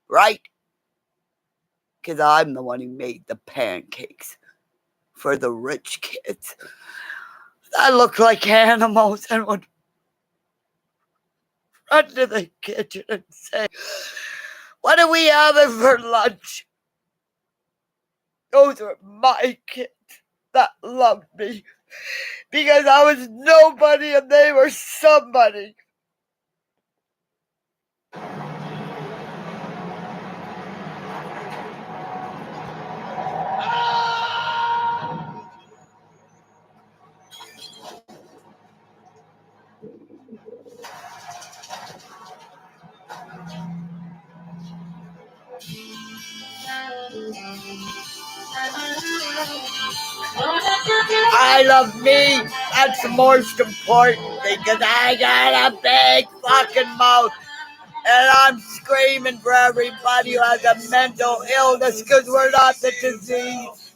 right? Because I'm the one who made the pancakes for the rich kids. That looked like animals and would run to the kitchen and say, what are we having for lunch? Those were my kids that loved me. Because I was nobody and they were somebody. I love me. That's the most important thing, because I got a big fucking mouth. And I'm screaming for everybody who has a mental illness, because we're not the disease.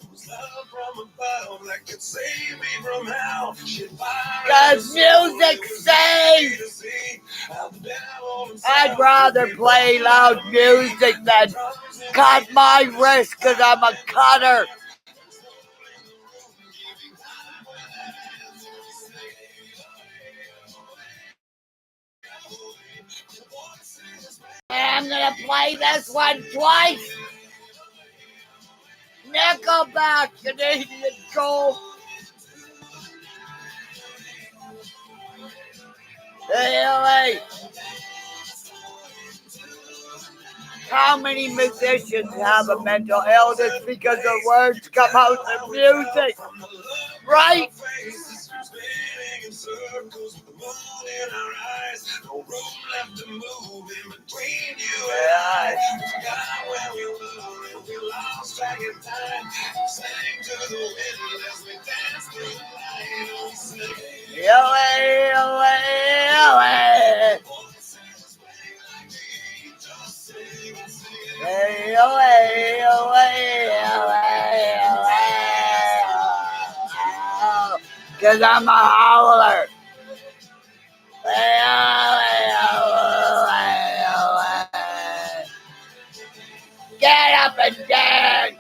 Because music saves. I'd rather play loud music than cut my wrist, because I'm a cutter. I'm gonna play this one twice. Nickelback, Canadian Gold. Hey, how many musicians have a mental illness because their words come out in music? Right? spinning in circles with the moon in our eyes. No room left to move in between you and I. We forgot where we were and we lost track of time. Sang to the wind as we danced through the night. Oh, we sang, Away, away, away. voices playing like the angels sing and sing. Hey, away, away, away, away. Oh, 'cause I'm a howler. Away, away, away, away. Get up and dance.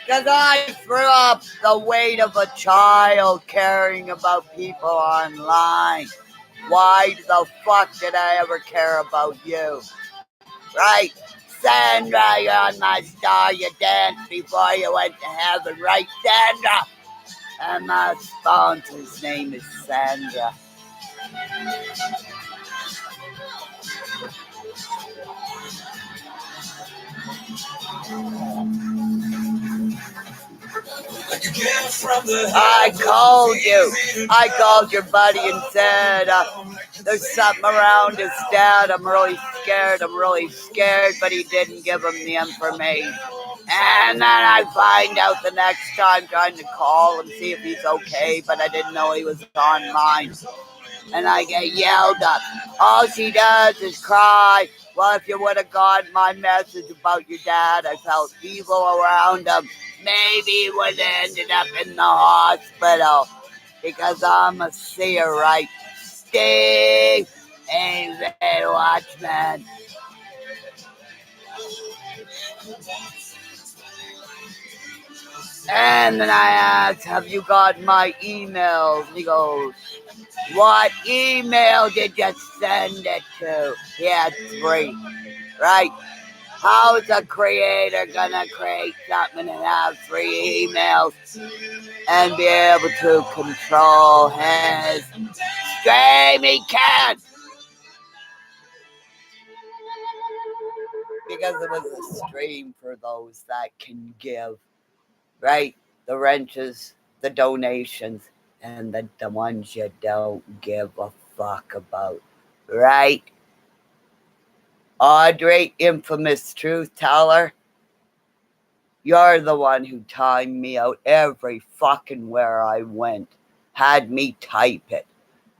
Because I threw up the weight of a child caring about people online. Why the fuck did I ever care about you? Right? Sandra, you're on my star. You danced before you went to heaven. Right, Sandra? And my sponsor's name is Sandra. I called you. I called your buddy and said, there's something around his dad. I'm really scared. But he didn't give him the information. And then I find out the next time trying to call and see if he's okay. But I didn't know he was online. And I get yelled at. All she does is cry. Well, if you would have gotten my message about your dad, I felt evil around him. Maybe he would have ended up in the hospital because I'm a seer, right? Steve, AZ Watchman. And then I asked, have you got my emails? And he goes, what email did you send it to? He had 3, right? How's a creator gonna create something and have 3 emails and be able to control his stream? He can't! Because it was a stream for those that can give, right? The wrenches, the donations, and the ones you don't give a fuck about, right? Audrey, infamous truth teller, you're the one who timed me out every fucking where I went. Had me type it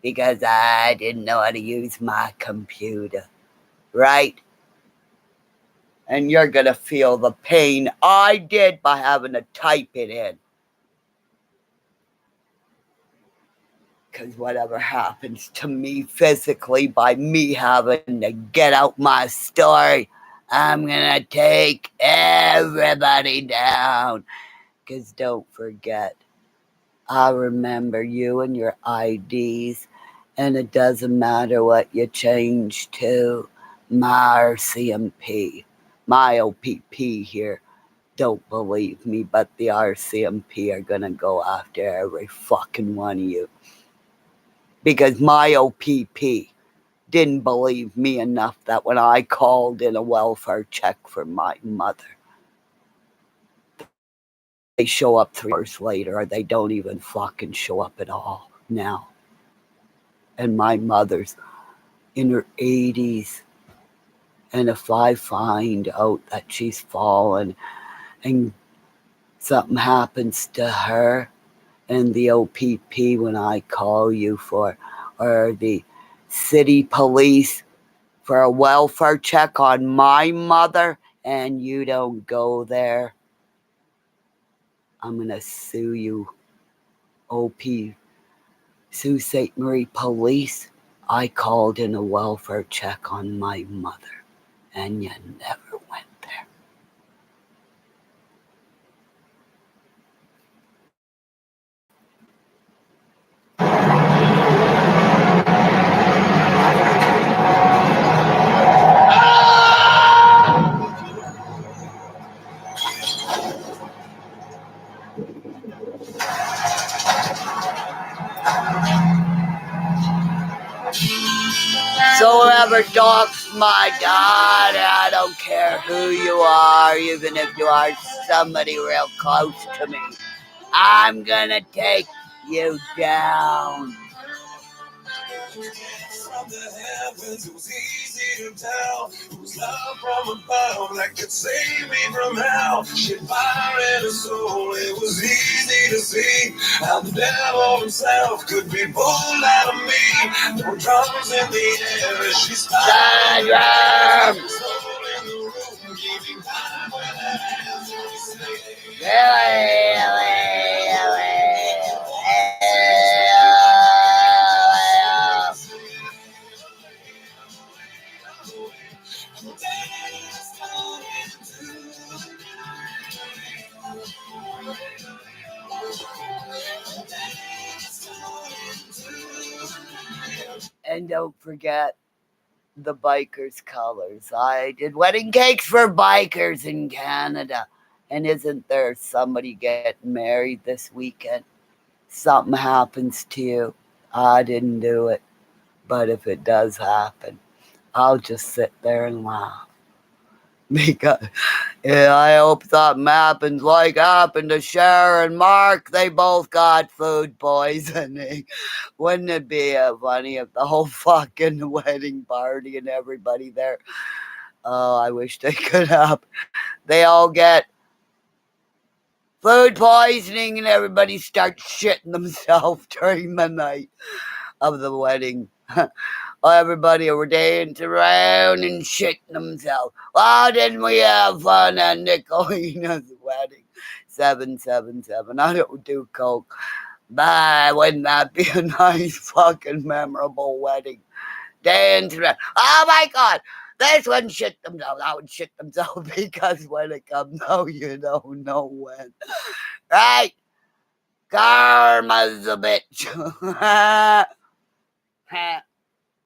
because I didn't know how to use my computer, right? And you're gonna feel the pain I did by having to type it in. Because whatever happens to me physically by me having to get out my story, I'm gonna take everybody down. Because don't forget, I remember you and your IDs, and it doesn't matter what you change to. My RCMP, my OPP here, don't believe me, but the RCMP are gonna go after every fucking one of you. Because my OPP didn't believe me enough that when I called in a welfare check for my mother, they show up 3 hours later, or they don't even fucking show up at all now. And my mother's in her 80s. And if I find out that she's fallen and something happens to her, and the OPP when I call you for, or the city police for a welfare check on my mother, and you don't go there, I'm gonna sue you. Sault Ste. Marie Police, I called in a welfare check on my mother, and you never went there. So whoever dogs my daughter. I don't care who you are, even if you are somebody real close to me. I'm gonna take you down. From the heavens, it was easy to tell. It was love from above that could save me from hell. Shit, fire in her soul. It was easy to see how the devil himself could be pulled out of me. Throw drums in the air as she started. Soul in the room, giving time with her hands. And don't forget the bikers' colors. I did wedding cakes for bikers in Canada. And isn't there somebody getting married this weekend? Something happens to you. I didn't do it. But if it does happen, I'll just sit there and laugh. Because I hope something happens like happened to Cher and Mark. They both got food poisoning. Wouldn't it be funny if the whole fucking wedding party and everybody there, oh, I wish they could have, they all get food poisoning and everybody starts shitting themselves during the night of the wedding. Everybody were dancing around and shitting themselves. Why didn't we have fun at Nicolina's wedding? 777. I don't do coke. But wouldn't that be a nice fucking memorable wedding? Dancing around. Oh my God! This one shit themselves. That one shit themselves because when it comes out, you don't know when. Right? Karma's a bitch.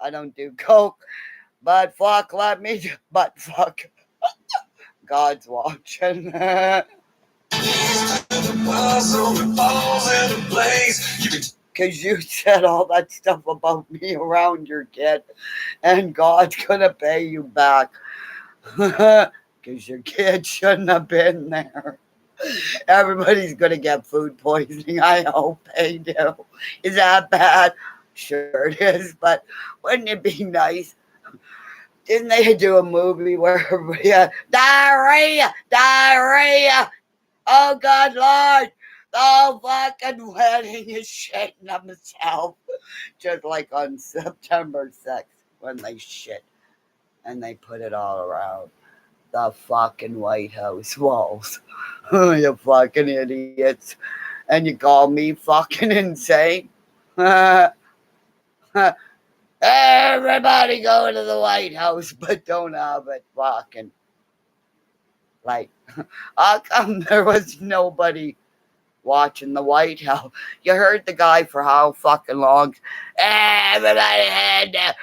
I don't do coke, but fuck, but fuck, God's watching. Because you said all that stuff about me around your kid, and God's gonna pay you back. Because your kid shouldn't have been there. Everybody's gonna get food poisoning. I hope they do. Is that bad? Sure it is, but wouldn't it be nice? Didn't they do a movie where everybody had diarrhea? Oh God, Lord, the whole fucking wedding is shitting themselves, just like on September 6th when they shit and they put it all around the fucking White House walls. You fucking idiots, and you call me fucking insane? Everybody go to the White House, but don't have it fucking like. How come there was nobody watching the White House? You heard the guy for how fucking long? Everybody had to,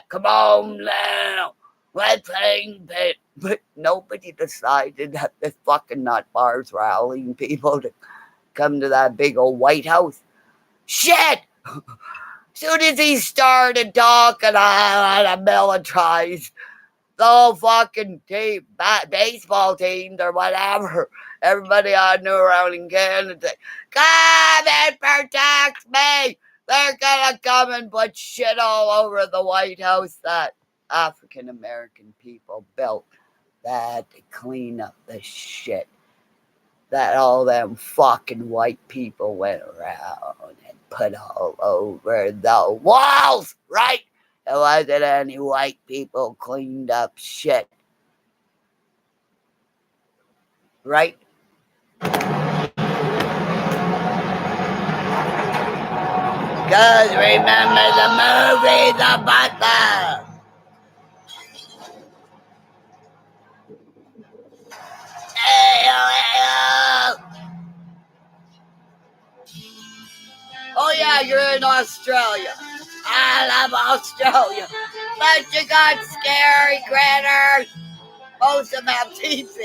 come on now, let's hang it. But nobody decided that this fucking nut bar's rallying people to come to that big old White House. Shit! Soon as he started talking, I militarized the whole fucking team, baseball teams or whatever. Everybody I knew around in Canada, come and protect me. They're gonna come and put shit all over the White House that African American people built. That to clean up the shit that all them fucking white people went around and put all over the walls, right? There wasn't any white people cleaned up shit. Right? Because remember the movie The Butler. Oh yeah, you're in Australia. I love Australia. But you got scary critters. Most of them have teeth.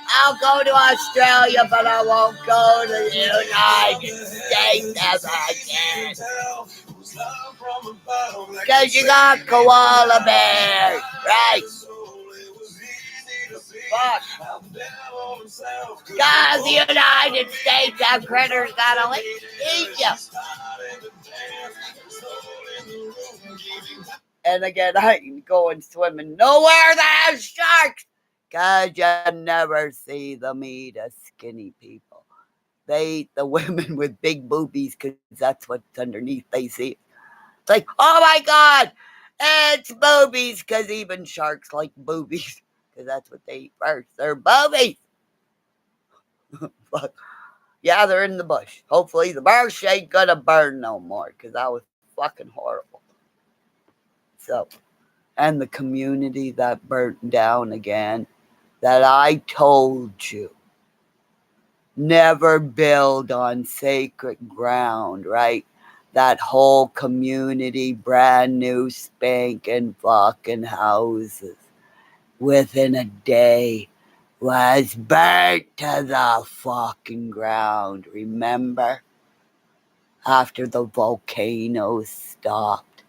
I'll go to Australia, but I won't go to the United States ever again. Because you got koala bears, right? Fuck. God, the United States, that critter's gonna eat you. And again, I ain't going swimming nowhere that has sharks. Cause you never see them eat us skinny people. They eat the women with big boobies because that's what's underneath they see. It's like, oh my God, it's boobies, because even sharks like boobies, because that's what they eat first. They're boobies. Fuck. Yeah, they're in the bush. Hopefully the bush ain't gonna burn no more, because that was fucking horrible. So, and the community that burnt down again, that I told you, never build on sacred ground, right? That whole community, brand new spanking fucking houses, within a day was burnt to the fucking ground. Remember? After the volcano stopped,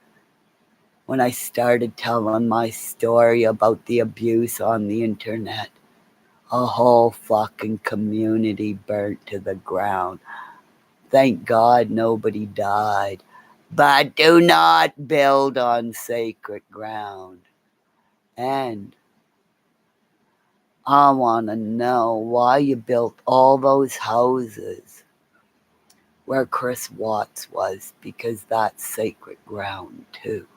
when I started telling my story about the abuse on the internet, a whole fucking community burnt to the ground. Thank God nobody died. But do not build on sacred ground. And I want to know why you built all those houses where Chris Watts was, because that's sacred ground too.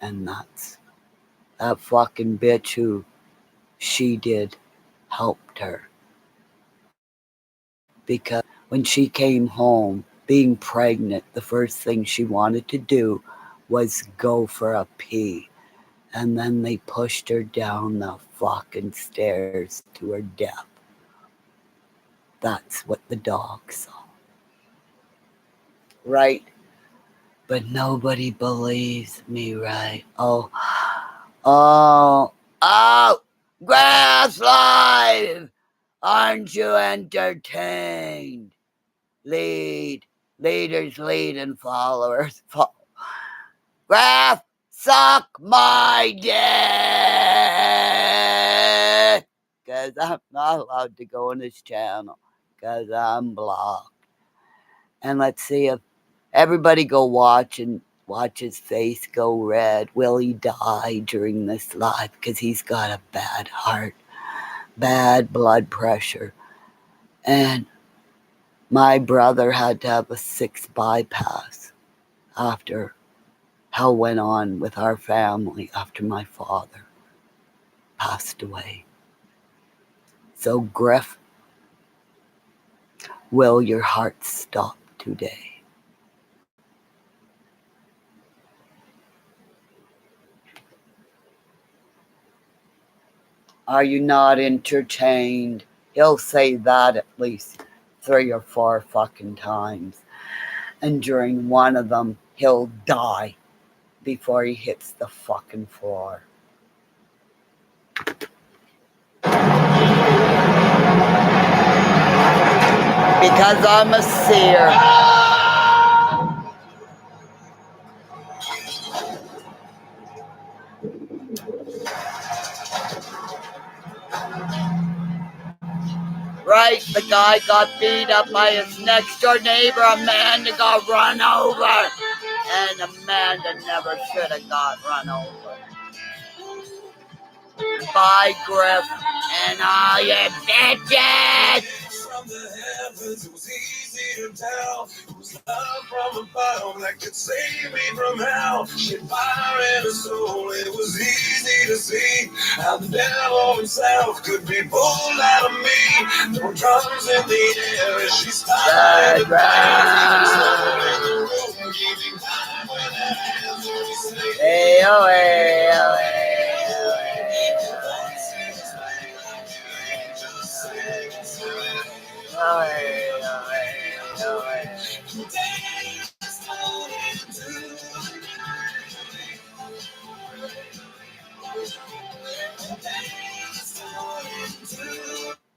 And that's that fucking bitch who she did helped her. Because when she came home, being pregnant, the first thing she wanted to do was go for a pee. And then they pushed her down the fucking stairs to her death. That's what the dog saw. Right? But nobody believes me, right? Oh, Grass Live! Aren't you entertained? Leaders lead and followers follow. Graph, suck my dick! Because I'm not allowed to go on his channel, because I'm blocked. And let's see if everybody go watch and watch his face go red. Will he die during this live? Because he's got a bad heart, bad blood pressure. And my brother had to have a 6 bypass after hell went on with our family after my father passed away. So, Griff, will your heart stop today? Are you not entertained? He'll say that at least 3 or 4 fucking times. And during one of them, he'll die before he hits the fucking floor. Because I'm a seer. Right, the guy got beat up by his next door neighbor. Amanda got run over. And Amanda never should have got run over. Bye, Griff, and all your bitches! From the heavens, it was easy to tell. It was love from above that could save me from hell. She had fire in her soul, it was easy to see how the devil himself could be pulled out of me. There were drums in the air as she started to dance. Someone in the room giving time with her hands. Hey, oh, hey, oh, hey.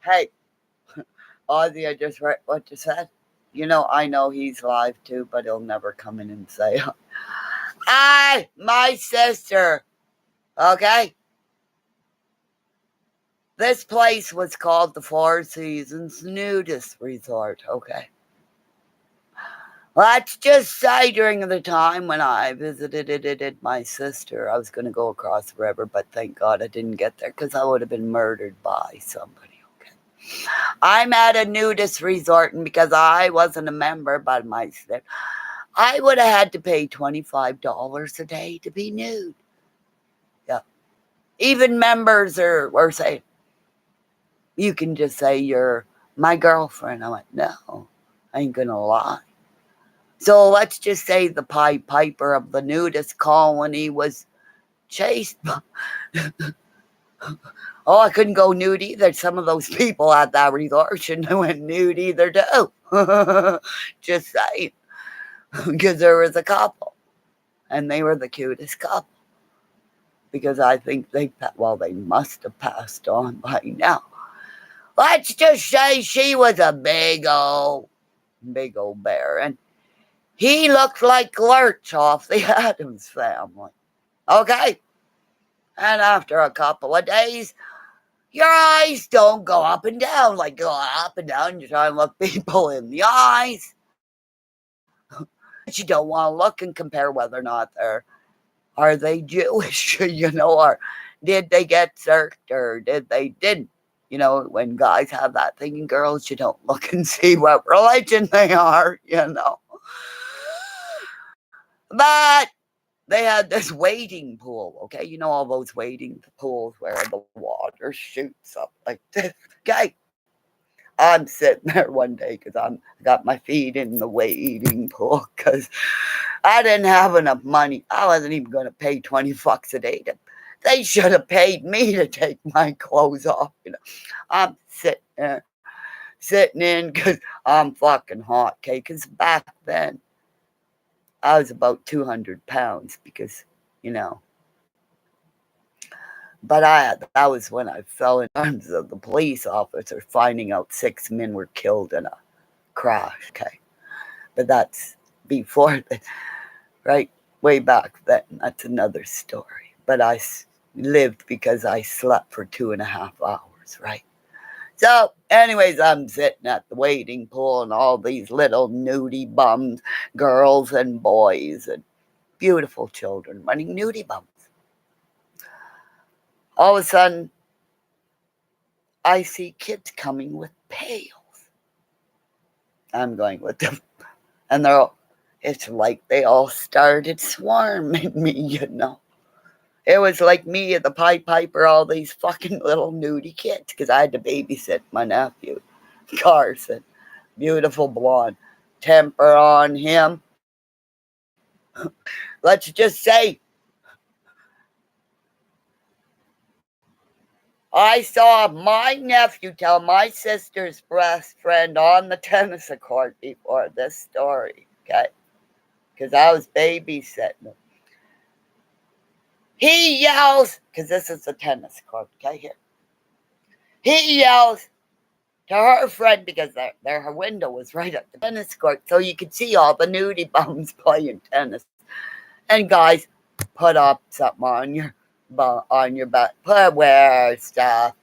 Hey, Ozzy, I just read what you said. I know he's live too, but he'll never come in and say, my sister. Okay? This place was called the Four Seasons Nudist Resort. Okay? Let's just say during the time when I visited my sister, I was going to go across the river, but thank God I didn't get there because I would have been murdered by somebody. Okay, I'm at a nudist resort, and because I wasn't a member, but my sister, I would have had to pay $25 a day to be nude. Yeah, even members were saying, "You can just say you're my girlfriend." I went, "No, I ain't gonna lie." So let's just say the Pied Piper of the nudist colony was chased. Oh, I couldn't go nude either. Some of those people at that resort shouldn't have went nude either too. Just saying. Because there was a couple. And they were the cutest couple. Because I think they must have passed on by now. Let's just say she was a big old bear. And he looked like Lurch off the Addams Family. Okay? And after a couple of days, your eyes don't go up and down like go up and down. You're trying to look people in the eyes. But you don't want to look and compare whether or not are they Jewish, or did they get circed or did they didn't. When guys have that thing in girls, you don't look and see what religion they are. But they had this wading pool, okay? All those wading pools where the water shoots up like this. Okay, I'm sitting there one day because I got my feet in the wading pool because I didn't have enough money. I wasn't even going to pay $20 a day. They should have paid me to take my clothes off. I'm sitting in because I'm fucking hot, okay? Because back then, I was about 200 pounds because, but that was when I fell in arms of the police officer finding out 6 men were killed in a crash, okay? But that's before, right? Way back then. That's another story. But I lived because I slept for 2.5 hours, right? So, anyways, I'm sitting at the wading pool and all these little nudie bums, girls and boys and beautiful children running nudie bums. All of a sudden, I see kids coming with pails. I'm going with them. And it's like they all started swarming me, It was like me at the Pied Piper, all these fucking little nudie kids, because I had to babysit my nephew, Carson. Beautiful blonde. Temper on him. Let's just say, I saw my nephew tell my sister's best friend on the tennis court before this story, okay? Because I was babysitting him. He yells, because this is a tennis court, okay, here. He yells to her friend, because her window was right at the tennis court, so you could see all the nudie bums playing tennis. And guys, put up something on your back, wear stuff,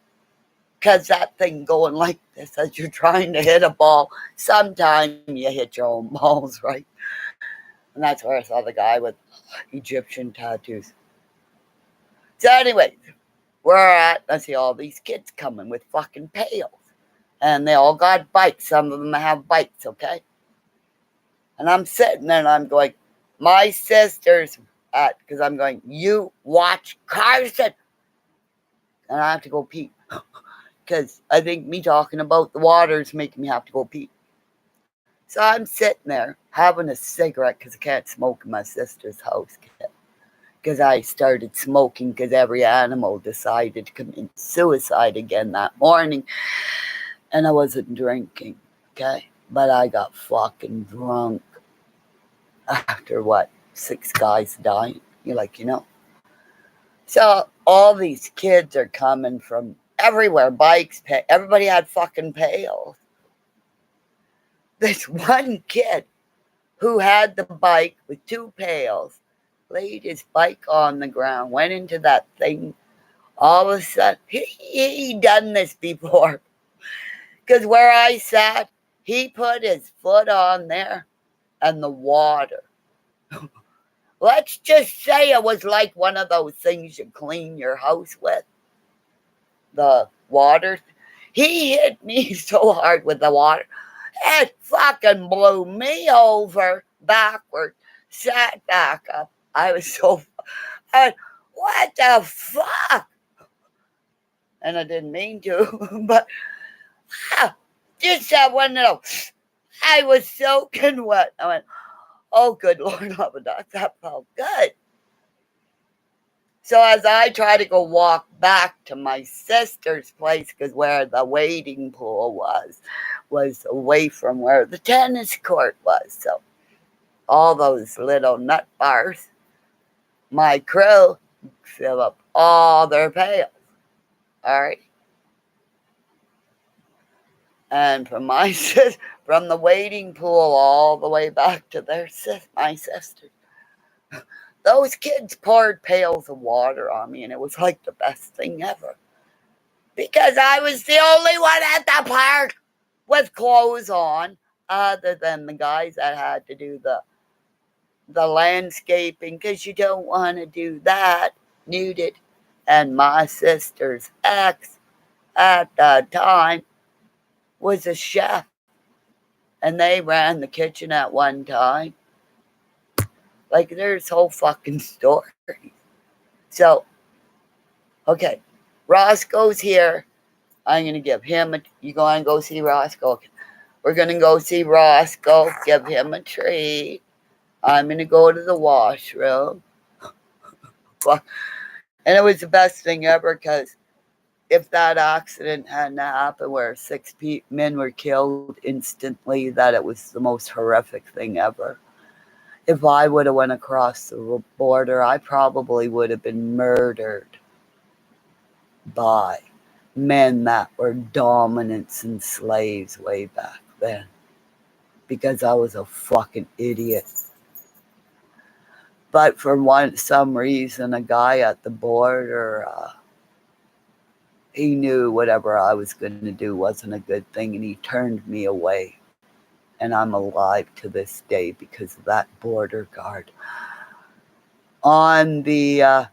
because that thing going like this as you're trying to hit a ball, sometimes you hit your own balls, right? And that's where I saw the guy with Egyptian tattoos. So anyway, I see all these kids coming with fucking pails. And they all got bikes. Some of them have bikes, okay? And I'm sitting there and I'm going, my sister's because I'm going, you watch Carson. And I have to go pee. Because I think me talking about the water is making me have to go pee. So I'm sitting there having a cigarette because I can't smoke in my sister's house. Because I started smoking because every animal decided to commit suicide again that morning. And I wasn't drinking, okay? But I got fucking drunk after 6 guys dying. You're like, So all these kids are coming from everywhere, bikes, everybody had fucking pails. this one kid who had the bike with 2 pails laid his bike on the ground, went into that thing. All of a sudden, he done this before. Because where I sat, he put his foot on there and the water. Let's just say it was like one of those things you clean your house with. The water. He hit me so hard with the water. It fucking blew me over backward. Sat back up. I was so... what the fuck? And I didn't mean to, but just that one little... I was soaking wet. I went, oh, good Lord, that felt good. So as I try to go walk back to my sister's place, because where the wading pool was away from where the tennis court was. So all those little nut bars, my crew fill up all their pails. All right. And from from the wading pool all the way back to my sister, those kids poured pails of water on me, and it was like the best thing ever. Because I was the only one at the park with clothes on, other than the guys that had to do the landscaping, because you don't want to do that nude. And my sister's ex at the time was a chef, and they ran the kitchen at one time. Like, there's whole fucking story. So, okay, Roscoe's here. I'm going to give him you going to go see Roscoe? Okay. We're going to go see Roscoe, give him a treat. I'm going to go to the washroom. And it was the best thing ever, because if that accident hadn't happened where 6 men were killed instantly, that it was the most horrific thing ever. If I would have went across the border, I probably would have been murdered by men that were dominants and slaves way back then, because I was a fucking idiot. But for some reason, a guy at the border, he knew whatever I was going to do wasn't a good thing, and he turned me away. And I'm alive to this day because of that border guard on the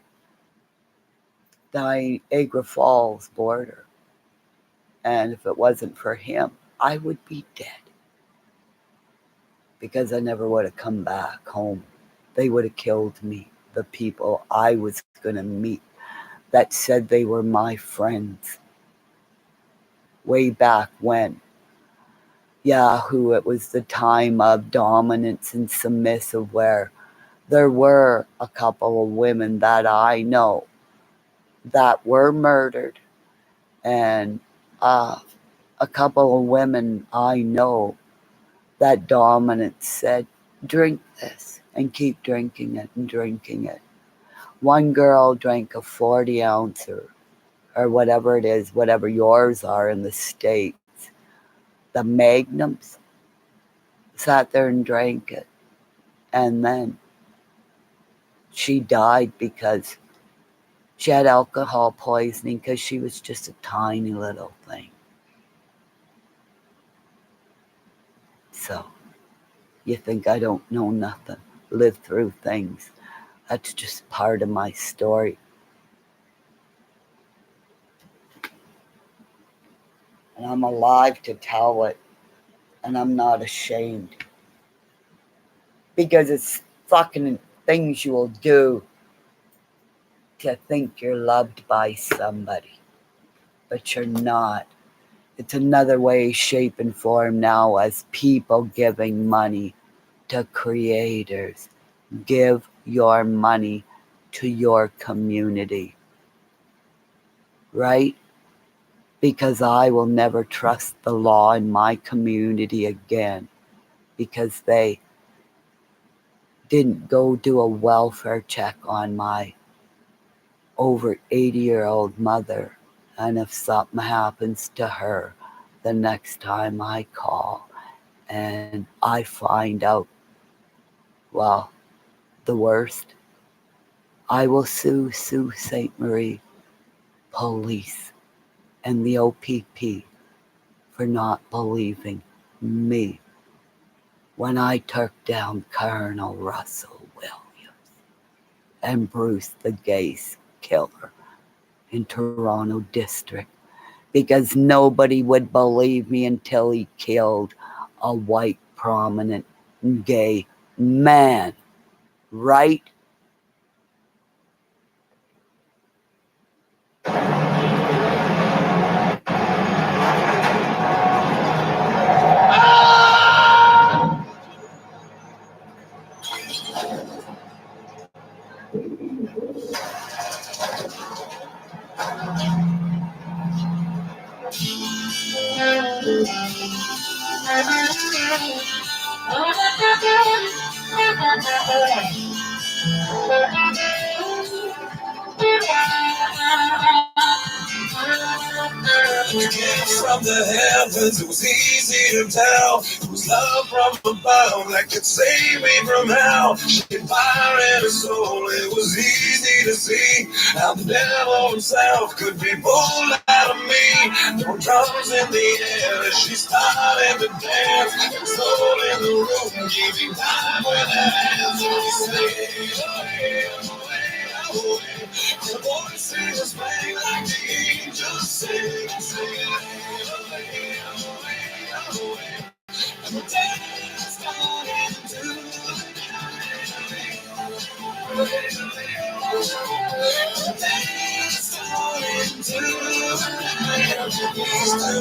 Niagara Falls border. And if it wasn't for him, I would be dead, because I never would have come back home. They would have killed me. The people I was going to meet that said they were my friends way back when. Yahoo, it was the time of dominance and submissive, where there were a couple of women that I know that were murdered, and a couple of women I know that dominance said, drink this, and keep drinking it and drinking it. One girl drank a 40 ounce or whatever it is, whatever yours are in the States. The Magnums, sat there and drank it. And then she died because she had alcohol poisoning, because she was just a tiny little thing. So, you think I don't know nothing, live through things. That's just part of my story. And I'm alive to tell it. And I'm not ashamed. Because it's fucking things you will do to think you're loved by somebody. But you're not. It's another way, shape, and form now as people giving money to creators. Give your money to your community. Right? Because I will never trust the law in my community again, because they didn't go do a welfare check on my over 80-year-old mother. And if something happens to her the next time I call and I find out, well, the worst, I will sue Sault Ste. Marie police and the OPP for not believing me when I took down Colonel Russell Williams and Bruce the Gays killer in Toronto District, because nobody would believe me until he killed a white, prominent, gay man, right? From the heavens, it was easy to tell. It was love from above that could save me from hell. She had fire in her soul, it was easy to see how the devil himself could be pulled out of me. There were drums in the air as she started to dance, and soul in the room giving time with her hands. And we say, away, away, away. The voices rang like the angels sing, singing, away, away, away. And the dance started to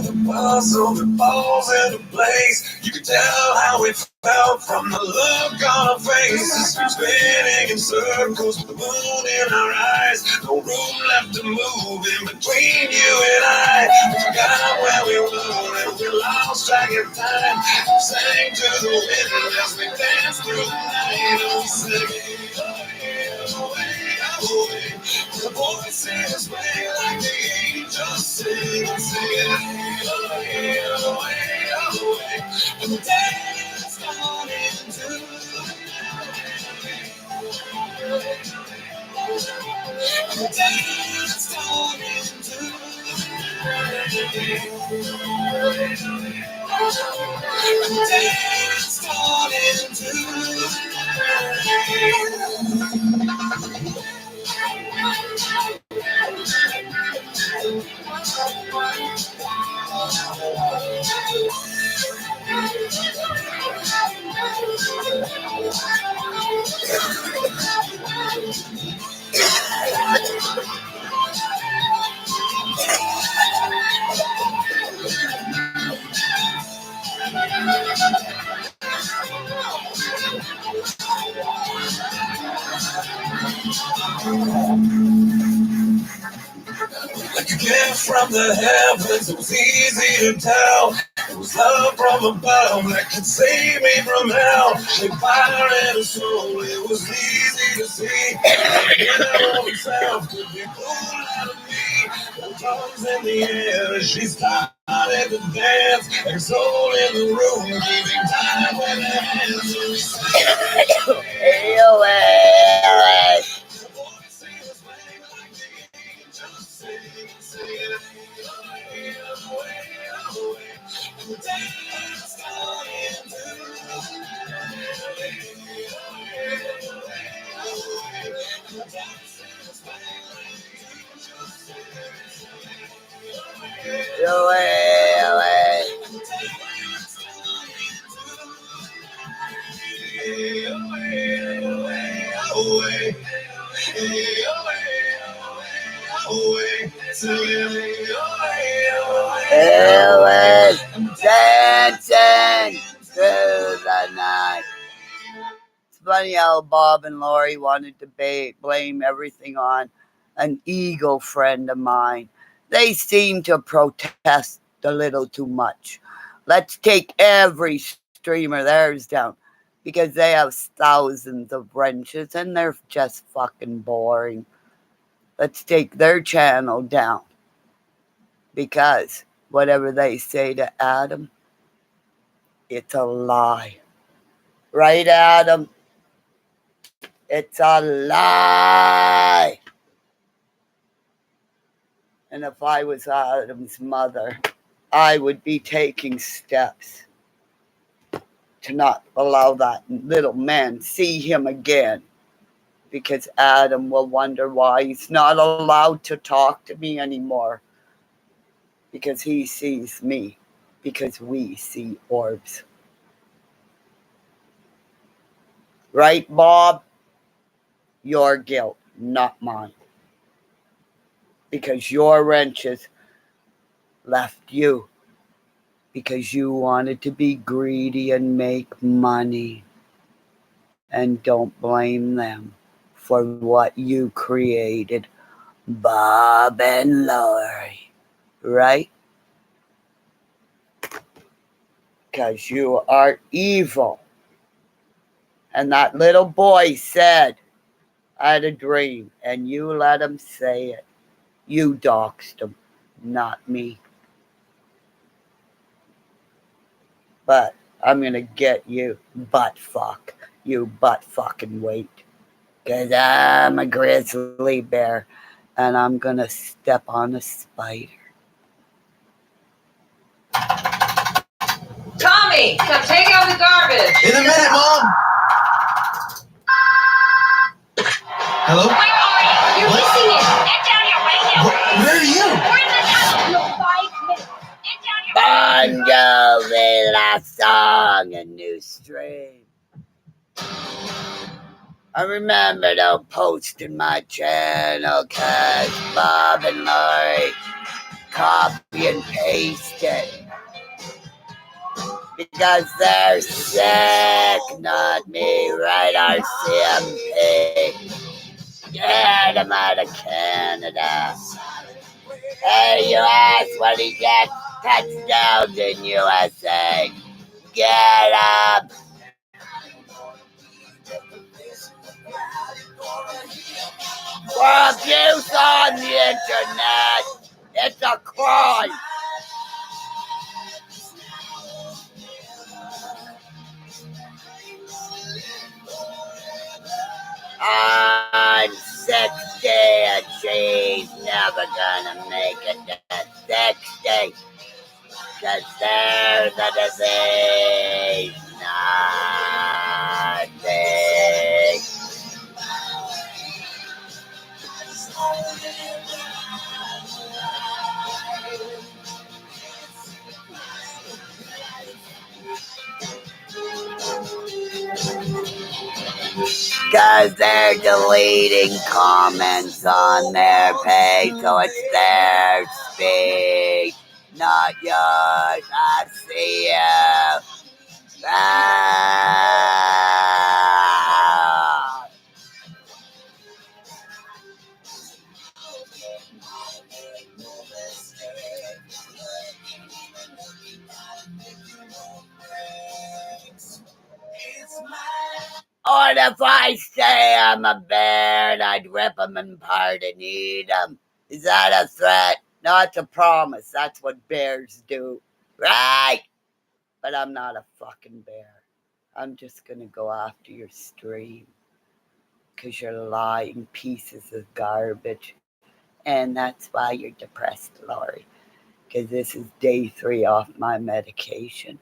the puzzle that falls into place. You can tell how it felt from the look on her face. It's spinning in circles with the moon in our eyes. No room left to move in between you and I. We forgot where we were and we lost track of time. We sang to the wind as we danced through the night. Oh, we sang away, away. The voices rang like the angels sing, singing away, away, away. And the dance gone into the night. And the dance gone into the night. And the dance gone into the night. Like a gift from the heavens, it was easy to tell. It was love from above that could save me from hell. She fire in her soul, it was easy to see. The devil himself could be pulled out of me. The drums in the air as she started to dance. Her soul in the room, giving time with her hands. So we sang, the voices rang like the angels sing, singing away, away, away. And the dance gone into the night. Away, away. And the dancers rang like the angels sing, singing away, away. And the dance gone into the night. Away, away, away. It was dancing through the night. It's funny how Bob and Lori wanted to blame everything on an Eagle friend of mine. They seem to protest a little too much. Let's take every streamer of theirs down because they have thousands of wrenches and they're just fucking boring. Let's take their channel down because whatever they say to Adam It's a lie. Right, Adam? It's a lie. And if I was Adam's mother, I would be taking steps to not allow that little man see him again. Because Adam will wonder why he's not allowed to talk to me anymore. Because he sees me. Because we see orbs. Right, Bob? Your guilt, not mine. Because your wrenches left you. Because you wanted to be greedy and make money. And don't blame them for what you created, Bob and Lori. Right? Because you are evil. And that little boy said, I had a dream, and you let him say it. You doxed him, not me. But I'm going to get you, butt fuck. You butt fucking wait. Because I'm a grizzly bear, and I'm going to step on a spider. Tommy, come take out the garbage. In a minute, Mom. Hello? Where are you? You're What? missing it. Get down here right now. Where are you? We're in the tunnel. No, 5 minutes. Get down here. Bongo Villa Song, a new stream. I remember to post in my channel, cause Bob and Lori copy and paste it. Because they're sick, not me, right, RCMP? Get them out of Canada. Hey, US, when he gets touchdowns in USA, get up. For abuse on the internet, it's a crime. I'm 60 and she's never gonna make it to 60. Cause there's a disease, nothing. Cause they're deleting comments on their page, so it's their speech, not yours. I see you. Ah. Or if I say I'm a bear and I'd rip them apart and eat them, is that a threat? No, it's a promise. That's what bears do. Right? But I'm not a fucking bear. I'm just gonna go after your stream. Because you're lying pieces of garbage. And that's why you're depressed, Lori. Because this is day 3 off my medication.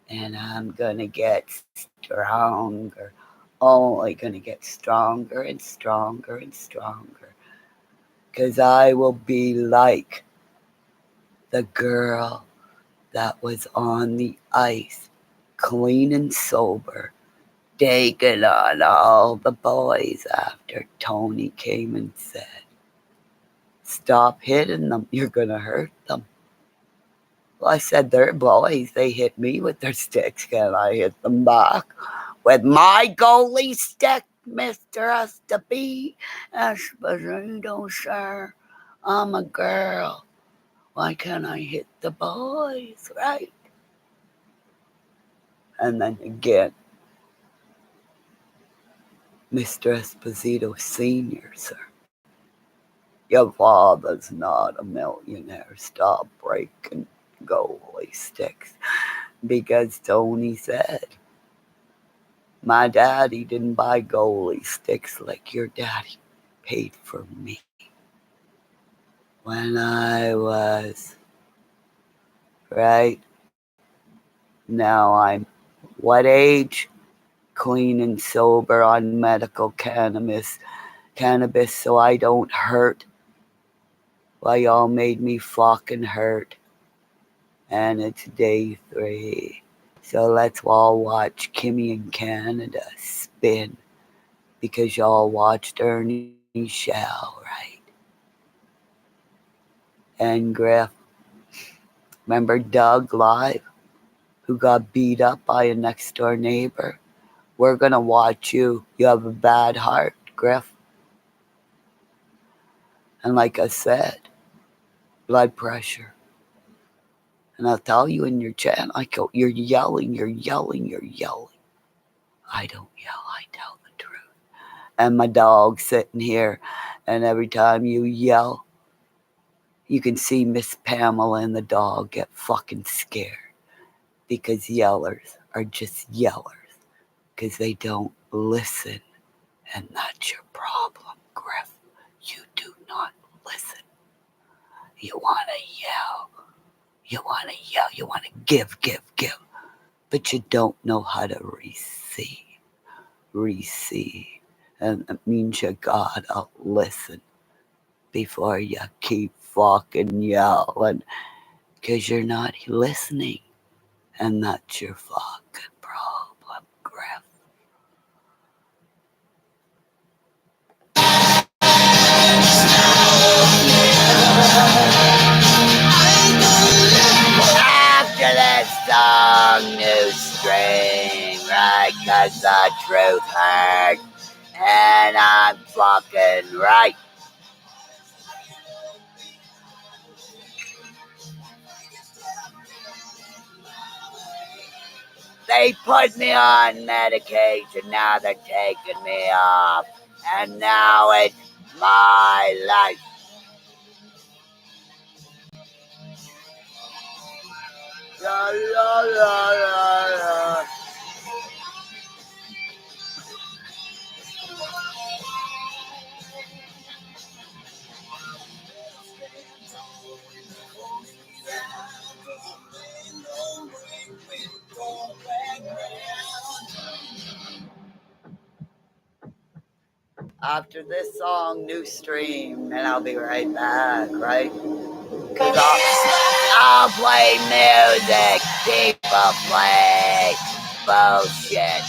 And I'm gonna get stronger. Only gonna get stronger and stronger and stronger. Cause I will be like the girl that was on the ice, clean and sober, taking on all the boys after Tony came and said, stop hitting them, you're gonna hurt them. Well, I said, they're boys, they hit me with their sticks, can I hit them back? With my goalie stick, Mr. S.to.B. Esposito, sir. I'm a girl. Why can't I hit the boys, right? And then again, Mr. Esposito Sr., sir. Your father's not a millionaire. Stop breaking goalie sticks. because Tony said, my daddy didn't buy goalie sticks like your daddy paid for me. When I was, right? Now I'm what age? Clean and sober on medical cannabis so I don't hurt. Well, y'all made me fucking hurt. And it's day 3. So let's all watch Kimmy in Canada spin because y'all watched Ernie Shell, right? And Griff, remember Doug Live, who got beat up by a next door neighbor? We're gonna watch you. You have a bad heart, Griff. And like I said, blood pressure. And I'll tell you in your chat, I go, you're yelling. I don't yell, I tell the truth. And my dog's sitting here, and every time you yell, you can see Miss Pamela and the dog get fucking scared because yellers are just yellers because they don't listen. And that's your problem, Griff. You do not listen. You want to yell. You want to give. But you don't know how to receive. And it means you gotta listen before you keep fucking yelling. Because you're not listening. And that's your fucking problem, Griff. After this song, new string, right? Cause the truth hurts, and I'm fucking right. They put me on medication, now they're taking me off, and now it's my life. La, la, la, la, la. After this song, new stream, and I'll be right back, right? Cause I'll play music, people play bullshit,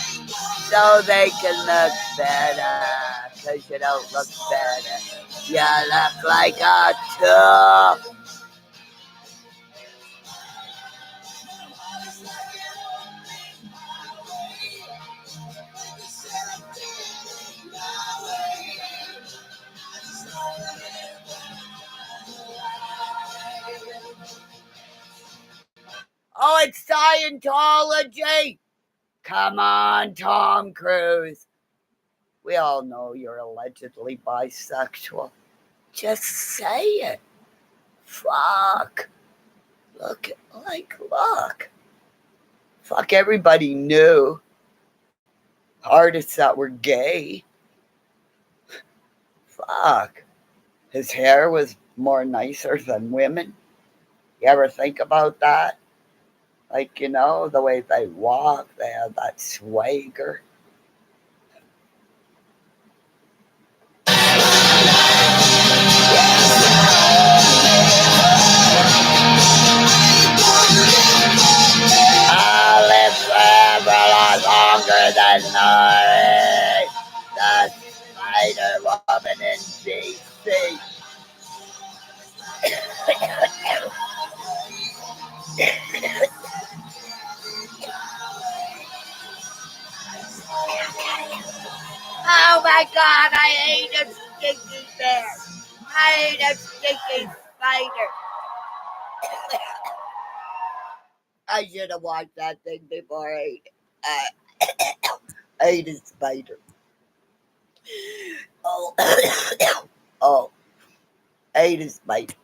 so they can look better, cause you don't look better, you look like a tool. Oh, it's Scientology. Come on, Tom Cruise. We all know you're allegedly bisexual. Just say it. Fuck. Look. Fuck, everybody knew. Artists that were gay. Fuck. His hair was more nicer than women. You ever think about that? Like, you know, the way they walk, they have that swagger. I'll live forever a lot longer than Nari, the Spider Woman in DC. Oh my God, I hate a stinky bear. I hate a stinky spider. I should have watched that thing before I ate a spider. Oh, ate a spider.